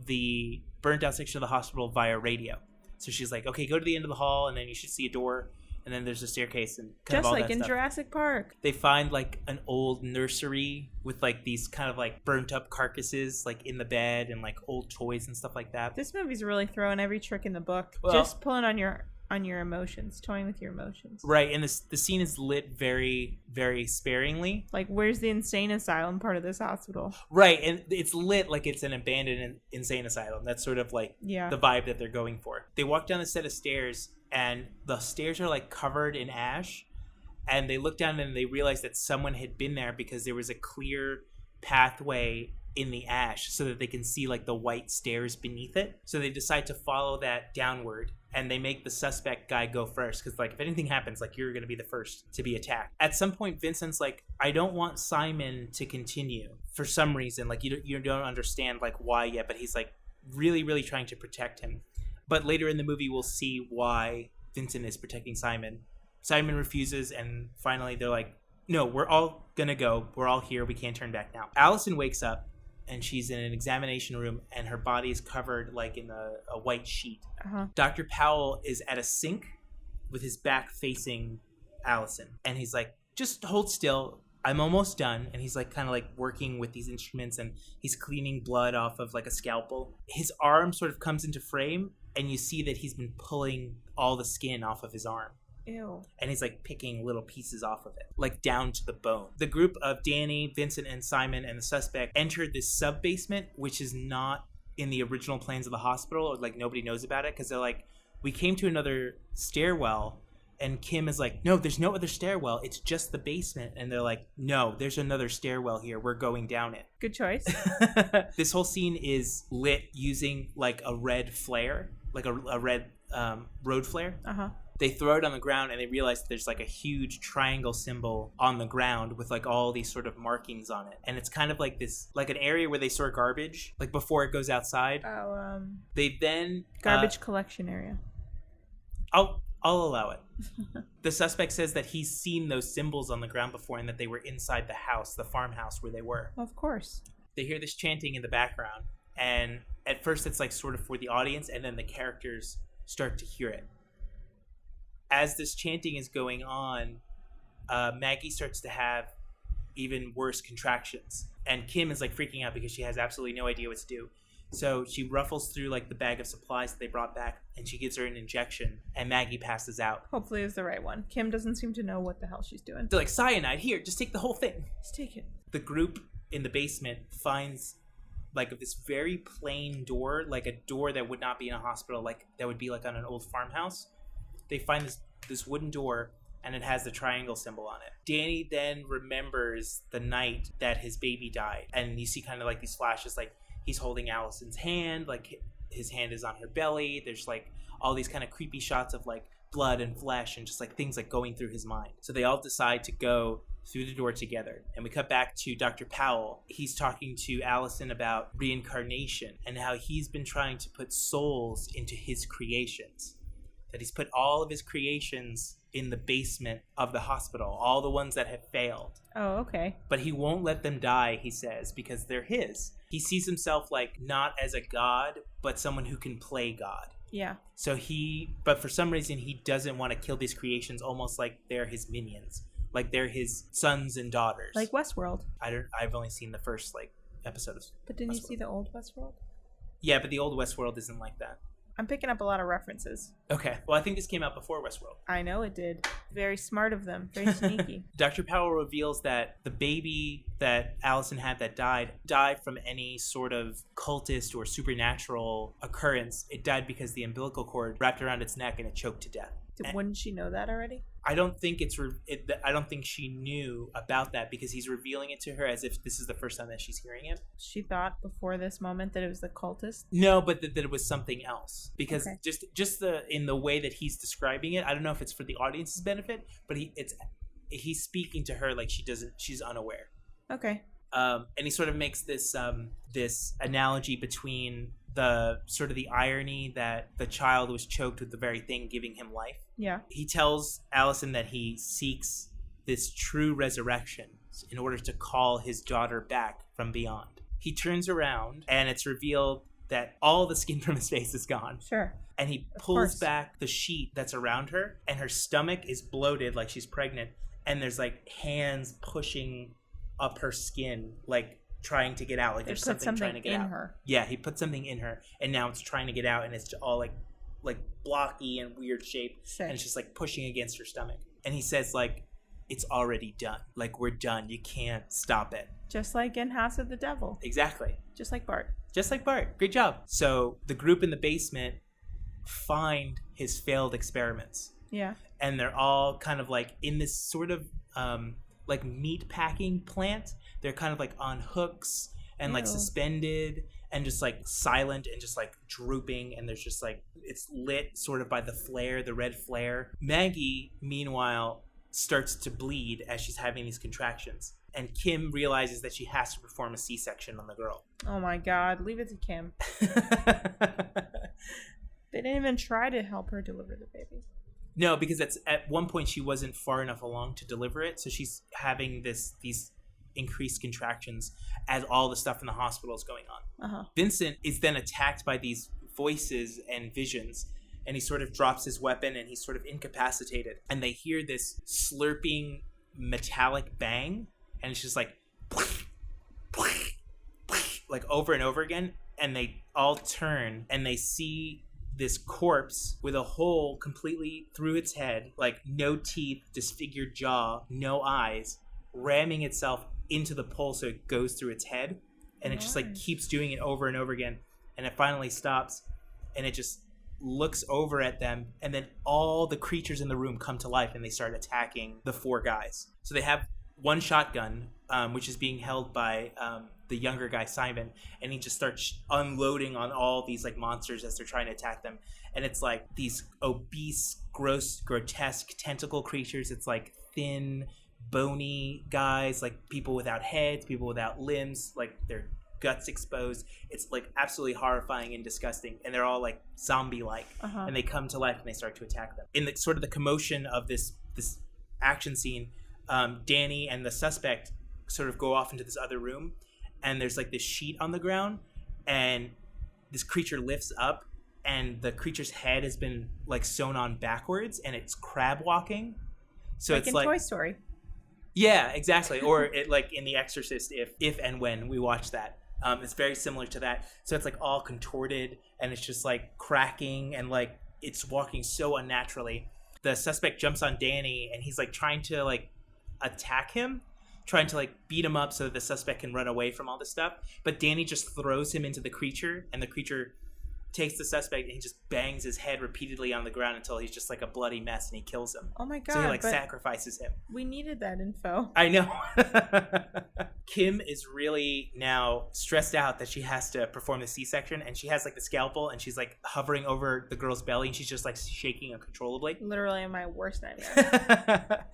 A: the burnt out section of the hospital via radio. So she's like, okay, go to the end of the hall, and then you should see a door. And then there's a staircase and kind
B: just
A: of all
B: like
A: that
B: in
A: stuff.
B: Jurassic Park.
A: They find like an old nursery with like these kind of like burnt up carcasses like in the bed and like old toys and stuff like that.
B: This movie's really throwing every trick in the book.
A: Well,
B: just pulling on your emotions, toying with your emotions.
A: Right, and the scene is lit very, very sparingly.
B: Like, where's the insane asylum part of this hospital?
A: Right, and it's lit like it's an abandoned insane asylum. That's sort of like
B: the
A: vibe that they're going for. They walk down a set of stairs, and the stairs are like covered in ash, and they look down and they realize that someone had been there because there was a clear pathway in the ash so that they can see like the white stairs beneath it. So they decide to follow that downward, and they make the suspect guy go first because like if anything happens, like you're going to be the first to be attacked. At some point, Vincent's like, I don't want Simon to continue for some reason. Like you don't understand like why yet, but he's like really, really trying to protect him. But later in the movie, we'll see why Vincent is protecting Simon. Simon refuses, and finally they're like, no, we're all gonna go. We're all here. We can't turn back now. Allison wakes up, and she's in an examination room, and her body is covered like in a white sheet. Dr. Powell is at a sink with his back facing Allison, and he's like, just hold still. I'm almost done. And he's like kind of like working with these instruments, and he's cleaning blood off of like a scalpel. His arm sort of comes into frame, and you see that he's been pulling all the skin off of his arm.
B: Ew.
A: And he's like picking little pieces off of it, like down to the bone. The group of Danny, Vincent, and Simon and the suspect entered this sub basement, which is not in the original plans of the hospital, or like nobody knows about it because they're like, we came to another stairwell. And Kim is like, no, there's no other stairwell. It's just the basement. And they're like, no, there's another stairwell here. We're going down it.
B: Good choice.
A: This whole scene is lit using like a red flare, like a red road flare. They throw it on the ground, and they realize there's like a huge triangle symbol on the ground with like all these sort of markings on it. And it's kind of like this, like an area where they store garbage, like before it goes outside. They then
B: garbage collection area.
A: I'll allow it. The suspect says that he's seen those symbols on the ground before and that they were inside the house, the farmhouse where they were.
B: Of course.
A: They hear this chanting in the background, and at first it's like sort of for the audience, and then the characters start to hear it. As this chanting is going on, Maggie starts to have even worse contractions, and Kim is like freaking out because she has absolutely no idea what to do. So she ruffles through like the bag of supplies that they brought back, and she gives her an injection, and Maggie passes out.
B: Hopefully it's the right one. Kim doesn't seem to know what the hell she's doing.
A: They're like, cyanide, here, just take the whole thing.
B: Just take it.
A: The group in the basement finds like this very plain door, like a door that would not be in a hospital, like that would be like on an old farmhouse. They find this wooden door, and it has the triangle symbol on it. Danny then remembers the night that his baby died, and you see kind of like these flashes, like he's holding Allison's hand, like his hand is on her belly. There's like all these kind of creepy shots of like blood and flesh and just like things like going through his mind. So they all decide to go through the door together, and we cut back to Dr. Powell. He's talking to Allison about reincarnation and how he's been trying to put souls into his creations. That he's put all of his creations in the basement of the hospital, all the ones that have failed.
B: Oh, okay.
A: But he won't let them die, he says, because they're his. He sees himself like not as a god, but someone who can play God.
B: Yeah.
A: So but for some reason, he doesn't want to kill these creations almost like they're his minions. Like they're his sons and daughters.
B: Like Westworld.
A: I've only seen the first like episode of
B: But didn't
A: Westworld.
B: You see the old Westworld?
A: Yeah, but the old Westworld isn't like that.
B: I'm picking up a lot of references.
A: Okay. Well, I think this came out before Westworld.
B: I know it did. Very smart of them. Very sneaky.
A: Dr. Powell reveals that the baby that Allison had that died from any sort of cultist or supernatural occurrence. It died because the umbilical cord wrapped around its neck and it choked to death.
B: Wouldn't she know that already?
A: I don't think I don't think she knew about that because he's revealing it to her as if this is the first time that she's hearing it.
B: She thought before this moment that it was the cultist?
A: No, but that it was something else. Because
B: okay.
A: just in the way that he's describing it, I don't know if it's for the audience's benefit, but he's speaking to her like she's unaware.
B: Okay.
A: And he sort of makes this this analogy between the sort of the irony that the child was choked with the very thing giving him life.
B: Yeah.
A: He tells Allison that he seeks this true resurrection in order to call his daughter back from beyond. He turns around and it's revealed that all the skin from his face is gone.
B: Sure.
A: And he pulls back the sheet that's around her, and her stomach is bloated like she's pregnant, and there's like hands pushing up her skin, like trying to get out, like there's something trying to get out.
B: Her.
A: Yeah, he put something in her, and now it's trying to get out, and it's all like blocky and weird shape.
B: Sick.
A: And it's just like pushing against her stomach. And he says like, it's already done. Like, we're done. You can't stop it.
B: Just like in House of the Devil.
A: Exactly.
B: Just like Bart.
A: Just like Bart. Great job. So the group in the basement find his failed experiments.
B: Yeah.
A: And they're all kind of like in this sort of like meat packing plant. They're kind of like on hooks and like suspended and just like silent and just like drooping. And there's just like, it's lit sort of by the flare, the red flare. Maggie, meanwhile, starts to bleed as she's having these contractions. And Kim realizes that she has to perform a C-section on the girl.
B: Oh my God, leave it to Kim. They didn't even try to help her deliver the baby.
A: No, because that's at one point she wasn't far enough along to deliver it, so she's having these increased contractions as all the stuff in the hospital is going on.
B: Uh-huh.
A: Vincent is then attacked by these voices and visions, and he sort of drops his weapon and he's sort of incapacitated. And they hear this slurping metallic bang, and it's just like over and over again, and they all turn and they see this corpse with a hole completely through its head, like no teeth, disfigured jaw, no eyes, ramming itself into the pole so it goes through its head. And it just like keeps doing it over and over again. And it finally stops and it just looks over at them. And then all the creatures in the room come to life and they start attacking the four guys. So they have one shotgun, which is being held by the younger guy, Simon, and he just starts unloading on all these like monsters as they're trying to attack them. And it's like these obese, gross, grotesque tentacle creatures. It's like thin, bony guys, like people without heads, people without limbs, like their guts exposed. It's like absolutely horrifying and disgusting. And they're all like zombie-like. Uh-huh. And they come to life and they start to attack them. In the sort of the commotion of this action scene, Danny and the suspect sort of go off into this other room, and there's like this sheet on the ground, and this creature lifts up, and the creature's head has been like sewn on backwards, and it's crab walking. So
B: like
A: it's
B: in
A: like
B: Toy Story.
A: Yeah, exactly. Or it like in The Exorcist, if and when we watch that. It's very similar to that. So it's like all contorted, and it's just like cracking, and like it's walking so unnaturally. The suspect jumps on Danny, and he's like trying to like attack him, trying to like beat him up so that the suspect can run away from all this stuff. But Danny just throws him into the creature, and the creature takes the suspect and he just bangs his head repeatedly on the ground until he's just like a bloody mess, and he kills him.
B: Oh my God.
A: So he like sacrifices him.
B: We needed that info.
A: I know. Kim is really now stressed out that she has to perform the C-section, and she has like the scalpel, and she's like hovering over the girl's belly, and she's just like shaking uncontrollably.
B: Literally my worst nightmare.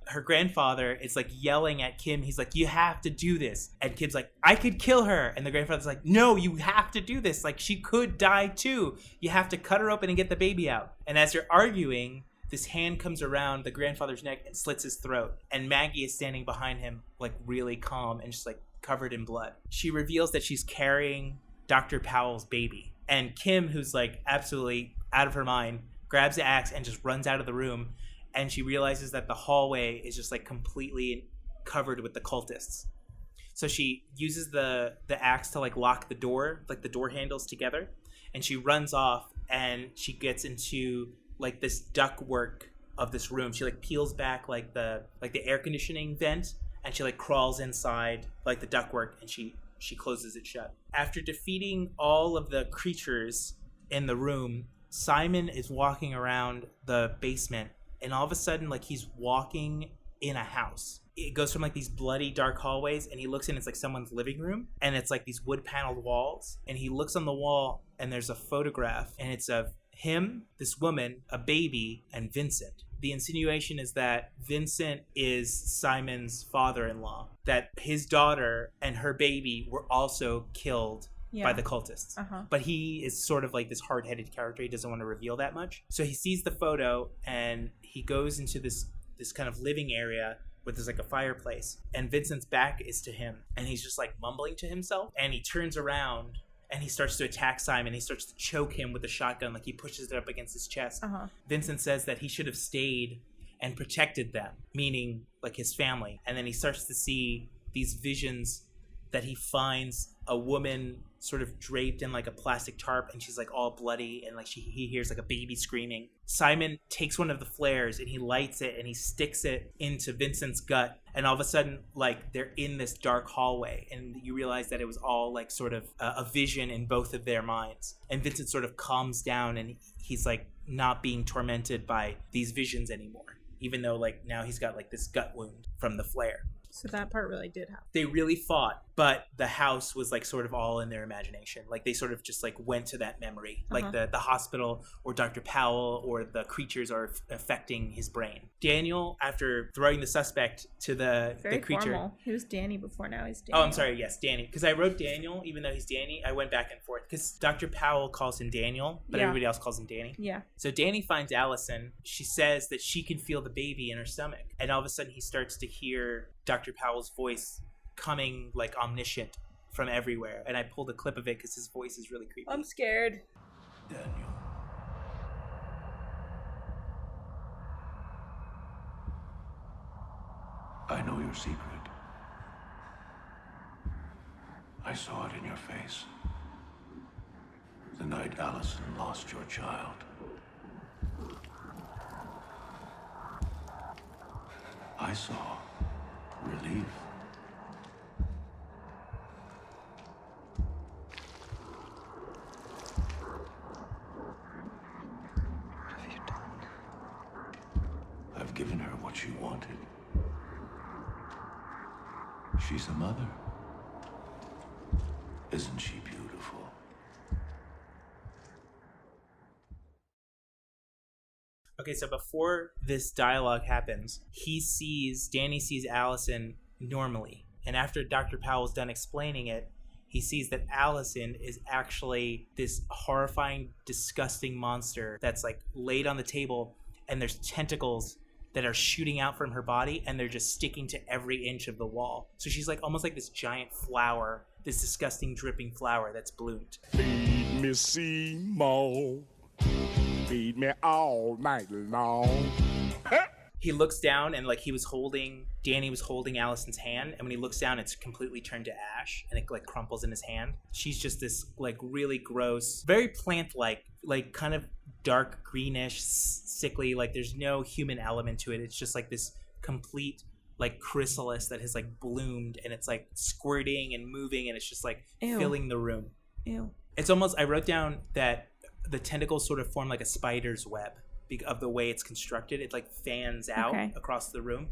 A: Her grandfather is like yelling at Kim. He's like, you have to do this. And Kim's like, I could kill her. And the grandfather's like, no, you have to do this. Like, she could die too. You have to cut her open and get the baby out. And as they're arguing, this hand comes around the grandfather's neck and slits his throat. And Maggie is standing behind him, like really calm and just like covered in blood. She reveals that she's carrying Dr. Powell's baby. And Kim, who's like absolutely out of her mind, grabs the axe and just runs out of the room. And she realizes that the hallway is just like completely covered with the cultists. So she uses the axe to like lock the door, like the door handles together. And she runs off, and she gets into like this ductwork of this room. She like peels back like the air conditioning vent, and she like crawls inside like the ductwork, and she closes it shut. After defeating all of the creatures in the room, Simon is walking around the basement, and all of a sudden like he's walking in a house. It goes from like these bloody dark hallways, and he looks in, it's like someone's living room, and it's like these wood paneled walls, and he looks on the wall, and there's a photograph, and it's of him, this woman, a baby, and Vincent. The insinuation is that Vincent is Simon's father-in-law, that his daughter and her baby were also killed by the cultists. But he is sort of like this hard-headed character. He doesn't want to reveal that much. So he sees the photo and he goes into this kind of living area where there's like a fireplace, and Vincent's back is to him, and he's just like mumbling to himself, and he turns around and he starts to attack Simon. He starts to choke him with a shotgun, like he pushes it up against his chest. Vincent says that he should have stayed and protected them, meaning like his family. And then he starts to see these visions that he finds a woman sort of draped in like a plastic tarp, and she's like all bloody, and like he hears like a baby screaming. Simon takes one of the flares and he lights it and he sticks it into Vincent's gut, and all of a sudden like they're in this dark hallway, and you realize that it was all like sort of a vision in both of their minds. And Vincent sort of calms down, and he's like not being tormented by these visions anymore, even though like now he's got like this gut wound from the flare.
B: So that part really did happen.
A: They really fought, but the house was like sort of all in their imagination. Like they sort of just like went to that memory. Like the hospital or Dr. Powell or the creatures are affecting his brain. Daniel, after throwing the suspect to the creature.
B: Formal. He was Danny before, now he's Danny.
A: Oh, I'm sorry. Yes, Danny. Because I wrote Daniel, even though he's Danny, I went back and forth. Because Dr. Powell calls him Daniel, but everybody else calls him Danny.
B: Yeah.
A: So Danny finds Allison. She says that she can feel the baby in her stomach. And all of a sudden he starts to hear Dr. Powell's voice coming like omniscient from everywhere. And I pulled a clip of it because his voice is really creepy.
B: I'm scared.
M: Daniel. I know your secret. I saw it in your face. The night Allison lost your child. I saw relief.
N: What have you done?
M: I've given her what she wanted. She's a mother. Isn't she beautiful?
A: Okay, so before this dialogue happens, Danny sees Allison normally. And after Dr. Powell's done explaining it, he sees that Allison is actually this horrifying, disgusting monster that's like laid on the table, and there's tentacles that are shooting out from her body, and they're just sticking to every inch of the wall. So she's like almost like this giant flower, this disgusting dripping flower that's bloomed.
J: Feed me Seymour. Feed me all night long.
A: He looks down, and like Danny was holding Allison's hand, and when he looks down, it's completely turned to ash, and it like crumples in his hand. She's just this like really gross, very plant-like, like kind of dark greenish, sickly, like there's no human element to it. It's just like this complete like chrysalis that has like bloomed, and it's like squirting and moving, and it's just like filling the room.
B: Ew.
A: It's almost, I wrote down that the tentacles sort of form like a spider's web of the way it's constructed. It like fans out across the room.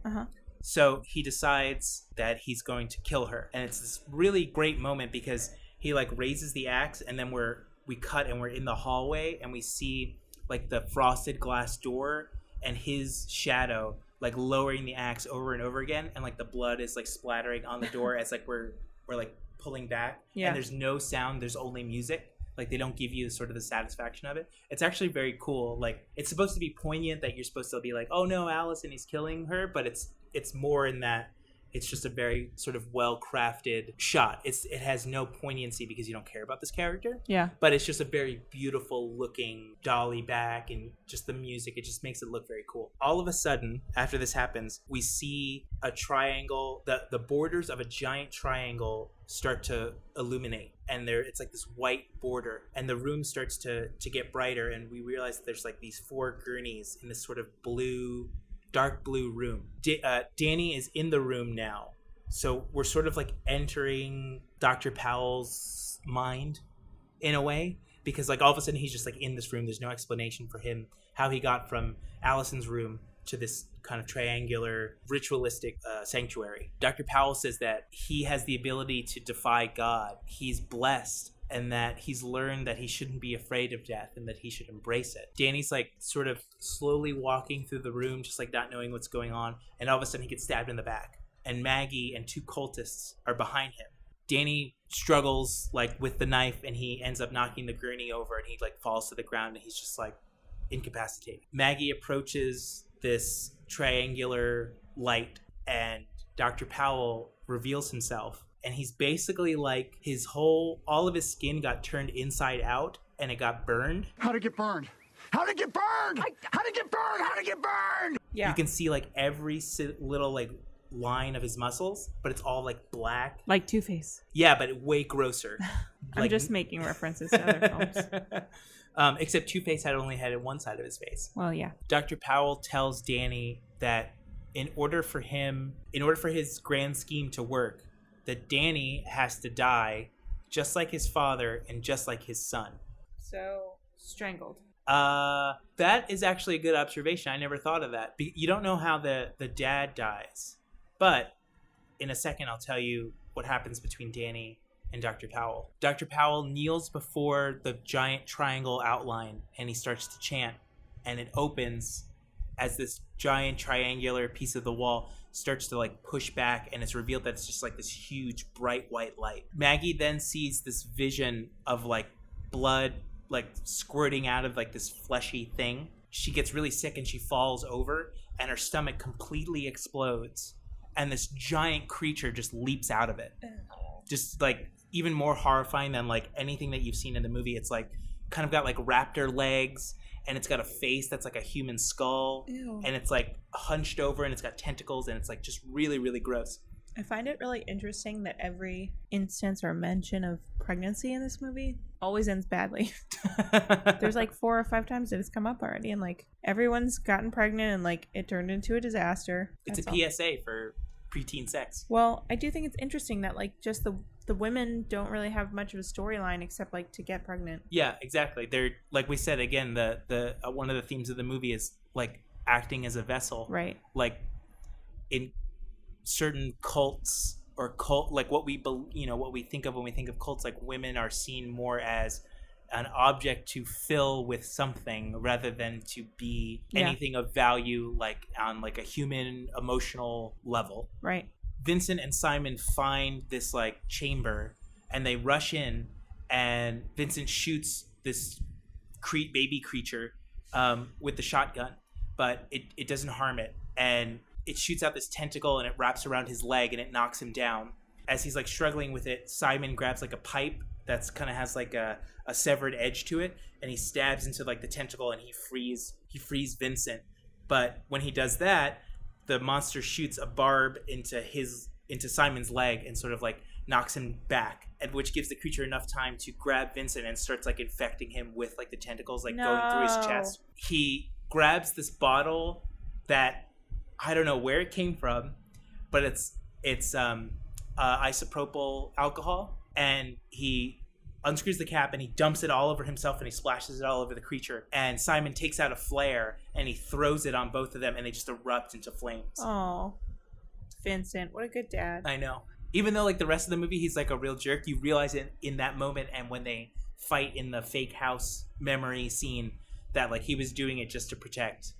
A: So he decides that he's going to kill her, and it's this really great moment because he like raises the axe, and then we cut and we're in the hallway, and we see like the frosted glass door and his shadow like lowering the axe over and over again, and like the blood is like splattering on the door as like we're like pulling back, and there's no sound, there's only music. Like they don't give you sort of the satisfaction of it. It's actually very cool. Like it's supposed to be poignant, that you're supposed to be like, oh no, Allison, he's killing her, but it's more in that it's just a very sort of well-crafted shot. It has no poignancy because you don't care about this character.
B: Yeah.
A: But it's just a very beautiful looking dolly back, and just the music, it just makes it look very cool. All of a sudden, after this happens, we see a triangle, the borders of a giant triangle start to illuminate, and it's like this white border, and the room starts to get brighter, and we realize that there's like these 4 gurneys in this sort of dark blue room. Danny is in the room now, so we're sort of like entering Dr. Powell's mind in a way, because like all of a sudden he's just like in this room. There's no explanation for him how he got from Allison's room to this kind of triangular ritualistic sanctuary. Dr. Powell says that he has the ability to defy God. He's blessed and that he's learned that he shouldn't be afraid of death and that he should embrace it. Danny's like sort of slowly walking through the room, just like not knowing what's going on, and all of a sudden he gets stabbed in the back. And Maggie and 2 cultists are behind him. Danny struggles like with the knife, and he ends up knocking the gurney over, and he like falls to the ground, and he's just like incapacitated. Maggie approaches this triangular light, and Dr. Powell reveals himself, and he's basically like all of his skin got turned inside out, and it got burned.
H: How'd it get burned? How'd it get burned? How'd it get burned? How'd it get burned?
B: Yeah.
A: You can see like every little like line of his muscles, but it's all like black.
B: Like Two-Face.
A: Yeah, but way grosser.
B: I'm just making references to other films.
A: Except Two-Face had only had one side of his face.
B: Well, yeah.
A: Dr. Powell tells Danny that in order for his grand scheme to work, that Danny has to die just like his father and just like his son.
B: So, strangled.
A: That is actually a good observation. I never thought of that. You don't know how the dad dies, but in a second I'll tell you what happens between Danny and Dr. Powell. Dr. Powell kneels before the giant triangle outline, and he starts to chant, and it opens as this giant triangular piece of the wall starts to like push back, and it's revealed that it's just like this huge bright white light. Maggie then sees this vision of like blood like squirting out of like this fleshy thing. She gets really sick and she falls over, and her stomach completely explodes, and this giant creature just leaps out of it. Just like even more horrifying than like anything that you've seen in the movie. It's like kind of got like raptor legs, and it's got a face that's like a human skull.
B: Ew.
A: And it's like hunched over, and it's got tentacles, and it's like just really, really gross.
B: I find it really interesting that every instance or mention of pregnancy in this movie always ends badly. There's like 4 or 5 times that it's come up already, and like everyone's gotten pregnant and like it turned into a disaster.
A: It's
B: That's
A: a
B: all.
A: PSA for preteen sex.
B: Well, I do think it's interesting that like just the women don't really have much of a storyline except like to get pregnant.
A: Yeah, exactly. They're like we said again. The one of the themes of the movie is like acting as a vessel,
B: right?
A: Like in certain cults or like what we think of when we think of cults, like women are seen more as an object to fill with something rather than to be anything of value, like on like a human emotional level.
B: Right.
A: Vincent and Simon find this like chamber, and they rush in, and Vincent shoots this baby creature with the shotgun, but it doesn't harm it, and it shoots out this tentacle, and it wraps around his leg, and it knocks him down. As he's like struggling with it, Simon grabs like a pipe that's kind of has like a severed edge to it, and he stabs into like the tentacle, and he frees Vincent. But when he does that, the monster shoots a barb into Simon's leg and sort of like knocks him back, and which gives the creature enough time to grab Vincent and starts like infecting him with like the tentacles like going through his chest. He grabs this bottle that I don't know where it came from, but it's isopropyl alcohol, and he unscrews the cap and he dumps it all over himself, and he splashes it all over the creature. And Simon takes out a flare and he throws it on both of them, and they just erupt into flames.
B: Oh, Vincent, what a good dad.
A: I know. Even though like the rest of the movie he's like a real jerk, you realize it in that moment, and when they fight in the fake house memory scene, that like he was doing it just to protect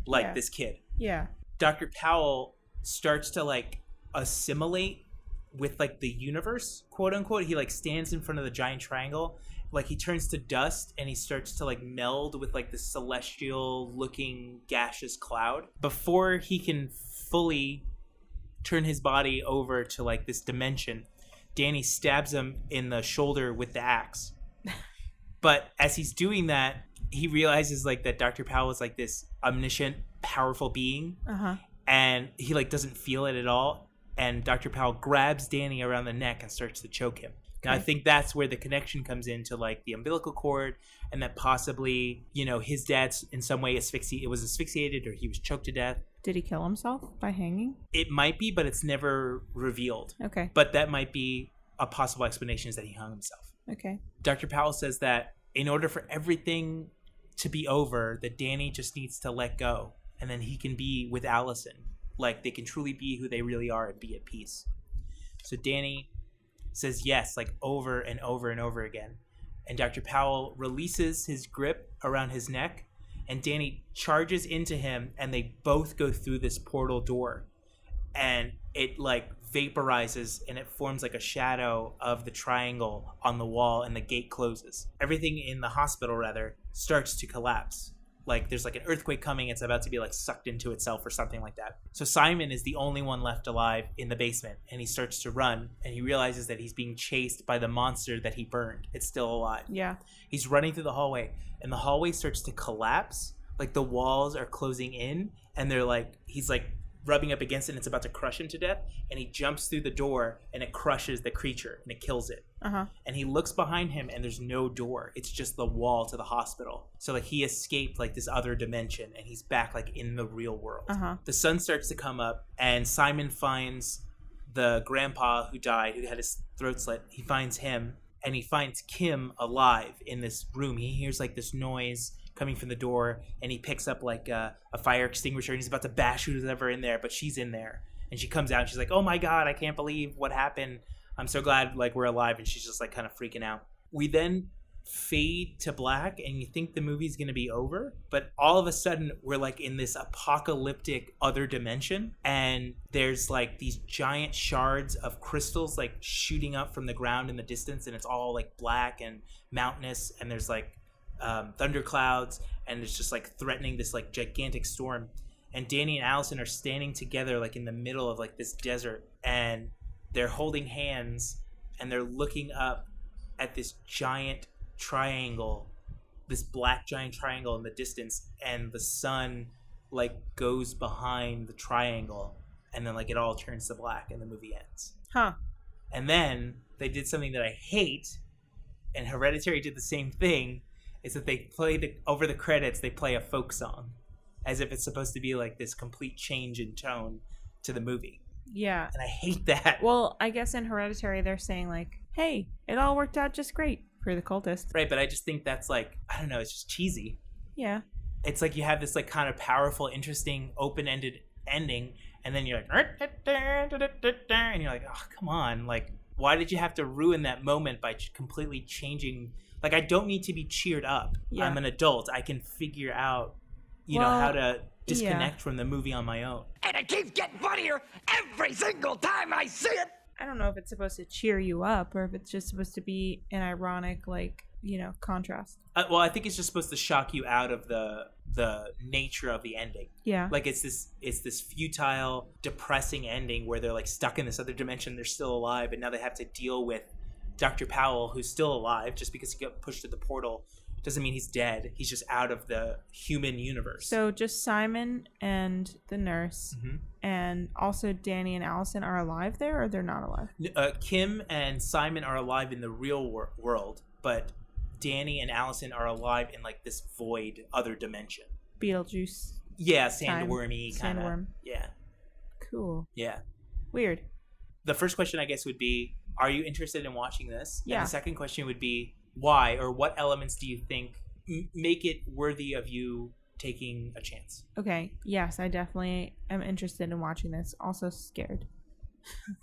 A: like this kid.
B: Yeah.
A: Dr. Powell starts to like assimilate with like the universe, quote unquote. He like stands in front of the giant triangle, like he turns to dust, and he starts to like meld with like this celestial looking gaseous cloud. Before he can fully turn his body over to like this dimension, Danny stabs him in the shoulder with the axe. But as he's doing that, he realizes like that Dr. Powell is like this omniscient, powerful being, and he like doesn't feel it at all. And Dr. Powell grabs Danny around the neck and starts to choke him. Now, I think that's where the connection comes into like the umbilical cord, and that possibly, you know, his dad's in some way asphyxiated, or he was choked to death.
B: Did he kill himself by hanging?
A: It might be, but it's never revealed.
B: Okay.
A: But that might be a possible explanation, is that he hung himself.
B: Okay.
A: Dr. Powell says that in order for everything to be over, that Danny just needs to let go, and then he can be with Allison. Like they can truly be who they really are and be at peace. So Danny says yes, like over and over and over again. And Dr. Powell releases his grip around his neck, and Danny charges into him, and they both go through this portal door. And it like vaporizes, and it forms like a shadow of the triangle on the wall, and the gate closes. Everything in the hospital, rather, starts to collapse. Like there's like an earthquake coming. It's about to be like sucked into itself or something like that. So Simon is the only one left alive in the basement, and he starts to run, and he realizes that he's being chased by the monster that he burned. It's still alive.
B: Yeah.
A: He's running through the hallway, and the hallway starts to collapse. Like the walls are closing in, and they're like, he's like rubbing up against it, and it's about to crush him to death. And he jumps through the door, and it crushes the creature, and it kills it. And he looks behind him, and there's no door. It's just the wall to the hospital. So like he escaped like this other dimension, and he's back like in the real world. The sun starts to come up, and Simon finds the grandpa who died, who had his throat slit. He finds him, and he finds Kim alive in this room. He hears like this noise coming from the door, and he picks up like a fire extinguisher, and he's about to bash who's ever in there, but she's in there, and she comes out, and she's like, oh my god, I can't believe what happened. I'm so glad like we're alive. And she's just like kind of freaking out. We then fade to black, and you think the movie's gonna be over, but all of a sudden we're like in this apocalyptic other dimension, and there's like these giant shards of crystals like shooting up from the ground in the distance, and it's all like black and mountainous, and there's like thunderclouds, and it's just like threatening this like gigantic storm. And Danny and Allison are standing together like in the middle of like this desert, and they're holding hands, and they're looking up at this giant triangle, this black giant triangle in the distance, and the sun like goes behind the triangle, and then like it all turns to black, and the movie ends. And then they did something that I hate, and Hereditary did the same thing, is that they play over the credits, they play a folk song as if it's supposed to be like this complete change in tone to the movie.
B: Yeah.
A: And I hate that.
B: Well, I guess in Hereditary they're saying like, hey, it all worked out just great for the cultist.
A: Right, but I just think that's like, I don't know, it's just cheesy.
B: Yeah.
A: It's like you have this like kind of powerful, interesting, open-ended ending, and then you're like, and you're like, oh, come on. Like, why did you have to ruin that moment by completely changing? Like, I don't need to be cheered up. Yeah. I'm an adult. I can figure out, you know, how to disconnect from the movie on my own.
H: And it keeps getting funnier every single time I see it.
B: I don't know if it's supposed to cheer you up or if it's just supposed to be an ironic, like, you know, contrast.
A: Well, I think it's just supposed to shock you out of the nature of the ending.
B: Yeah.
A: Like it's this futile, depressing ending where they're like stuck in this other dimension. They're still alive, and now they have to deal with Dr. Powell, who's still alive. Just because he got pushed to the portal doesn't mean he's dead. He's just out of the human universe.
B: So just Simon and the nurse, and also Danny and Allison are alive there, or they're not alive?
A: Kim and Simon are alive in the real world, but Danny and Allison are alive in like this void other dimension.
B: Beetlejuice.
A: Yeah, sandwormy kind of.
B: Sandworm.
A: Yeah.
B: Cool.
A: Yeah.
B: Weird.
A: The first question, I guess, would be, are you interested in watching this?
B: Yeah.
A: And the second question would be, why, or what elements do you think make it worthy of you taking a chance?
B: Okay. Yes, I definitely am interested in watching this. Also scared.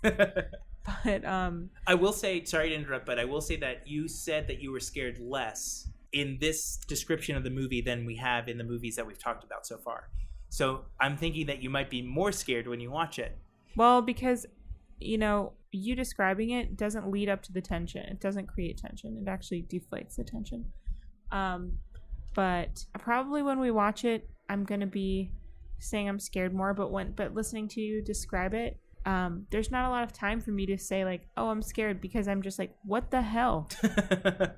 B: But
A: I will say, sorry to interrupt, but I will say that you said that you were scared less in this description of the movie than we have in the movies that we've talked about so far. So I'm thinking that you might be more scared when you watch it.
B: Well, because, you know, you describing it doesn't lead up to the tension. It doesn't create tension. It actually deflates the tension. But probably when we watch it, I'm going to be saying I'm scared more. But listening to you describe it, there's not a lot of time for me to say like, oh, I'm scared, because I'm just like, what the hell?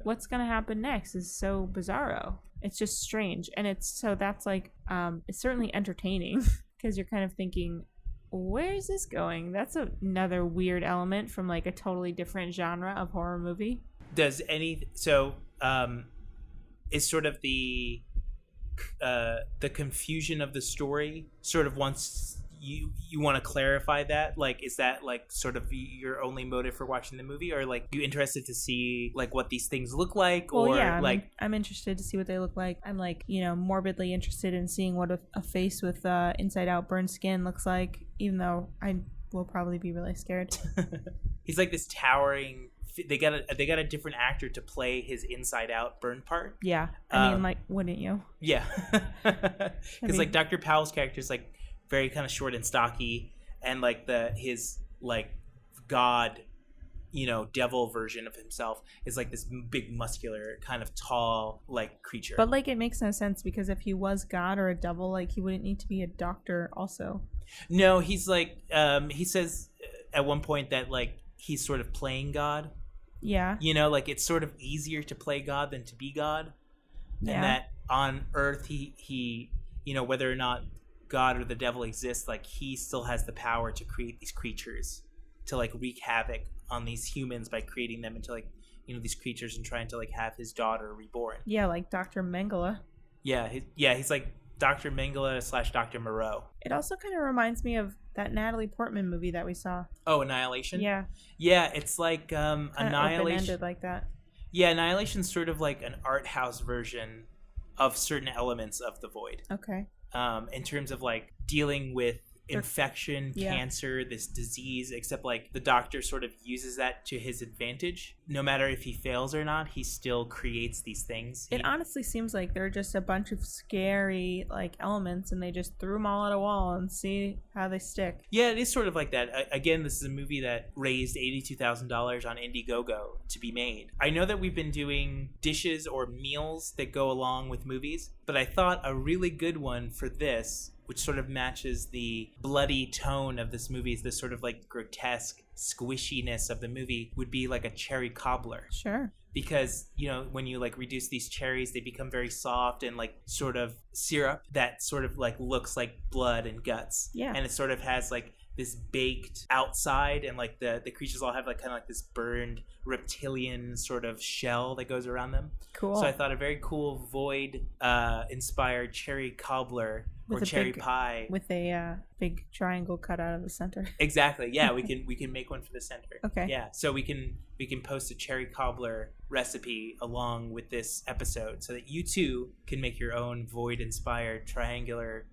B: What's going to happen next is so bizarro. It's just strange. And that's like, it's certainly entertaining because you're kind of thinking, where is this going? That's another weird element from like a totally different genre of horror movie.
A: Is sort of the confusion of the story sort of once you want to clarify that, like, is that like sort of your only motive for watching the movie, or like you interested to see like what these things look like?
B: Well,
A: or
B: yeah,
A: like
B: I'm interested to see what they look like. I'm like, you know, morbidly interested in seeing what a face with inside out burned skin looks like, even though I will probably be really scared.
A: He's like this towering. They got a different actor to play his Inside Out burn part.
B: Yeah, I mean, like, wouldn't you?
A: Yeah, because like Dr. Powell's character is like very kind of short and stocky, and like his like god, devil version of himself is like this big, muscular, kind of tall like creature.
B: But like, it makes no sense because if he was God or a devil, like he wouldn't need to be a doctor also.
A: No, he's like he says at one point that like he's sort of playing God.
B: Yeah.
A: Like it's sort of easier to play God than to be God.
B: Yeah.
A: And that on Earth he whether or not God or the devil exists, like he still has the power to create these creatures to like wreak havoc on these humans by creating them into like these creatures and trying to like have his daughter reborn.
B: Yeah, like Dr. Mengele.
A: Yeah, he's like Dr. Mengele / Dr. Moreau.
B: It also kind of reminds me of that Natalie Portman movie that we saw.
A: Oh, Annihilation?
B: Yeah.
A: Yeah, it's like Annihilation.
B: Open-ended like that.
A: Yeah, Annihilation's sort of like an art house version of certain elements of The Void.
B: Okay.
A: In terms of like dealing with infection, cancer, this disease, except like the doctor sort of uses that to his advantage. No matter if he fails or not, he still creates these things.
B: It honestly seems like they're just a bunch of scary like elements and they just threw them all at a wall and see how they stick.
A: Yeah, it is sort of like that. Again, this is a movie that raised $82,000 on Indiegogo to be made. I know that we've been doing dishes or meals that go along with movies, but I thought a really good one for this, which sort of matches the bloody tone of this movie, this sort of like grotesque squishiness of the movie, would be like a cherry cobbler.
B: Sure.
A: Because, when you like reduce these cherries, they become very soft and like sort of syrup that sort of like looks like blood and guts.
B: Yeah.
A: And it sort of has like this baked outside, and like the creatures all have like kind of like this burned reptilian sort of shell that goes around them.
B: Cool.
A: So I thought a very cool Void inspired cherry cobbler
B: with
A: or cherry pie
B: with a big triangle cut out of the center.
A: Exactly. Yeah, we can make one for the center.
B: Okay.
A: Yeah, so we can post a cherry cobbler recipe along with this episode so that you too can make your own Void inspired triangular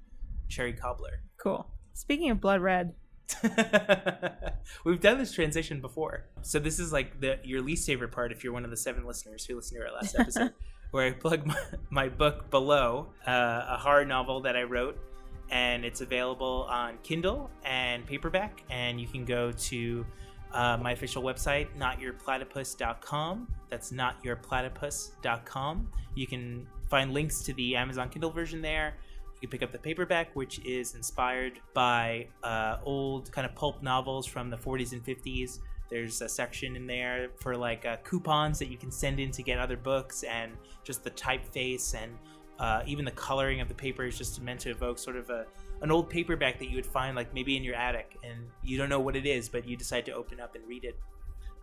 A: cherry cobbler.
B: Cool. Speaking of blood red,
A: we've done this transition before, so this is like your least favorite part if you're one of the 7 listeners who listened to our last episode where I plug my book Below, a horror novel that I wrote, and it's available on Kindle and paperback, and you can go to my official website, notyourplatypus.com. That's notyourplatypus.com. You can find links to the Amazon Kindle version there. You can pick up the paperback, which is inspired by old kind of pulp novels from the 40s and 50s. There's a section in there for like coupons that you can send in to get other books, and just the typeface and even the coloring of the paper is just meant to evoke sort of an old paperback that you would find like maybe in your attic, and you don't know what it is, but you decide to open up and read it.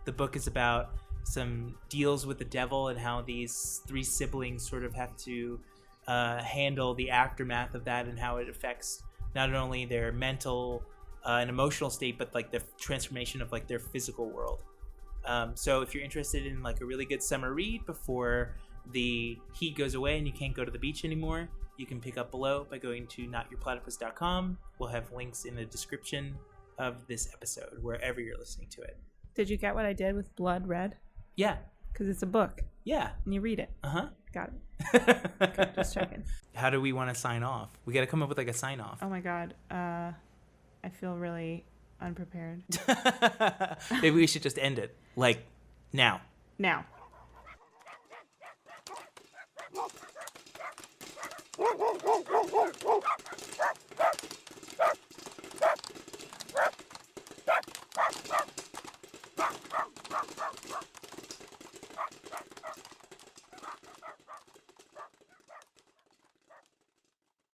A: The book is about some deals with the devil and how these 3 siblings sort of have to handle the aftermath of that and how it affects not only their mental and emotional state, but like the transformation of like their physical world. So if you're interested in like a really good summer read before the heat goes away and you can't go to the beach anymore, you can pick up Below by going to notyourplatypus.com. We'll have links in the description of this episode wherever you're listening to it.
B: Did you get what I did with blood red?
A: Yeah.
B: Because it's a book.
A: Yeah.
B: And you read it.
A: Uh-huh.
B: Got it. Okay, just checking.
A: How do we want to sign off? We got to come up with like a sign off.
B: Oh my God. I feel really unprepared.
A: Maybe we should just end it. Like, now.
B: Now.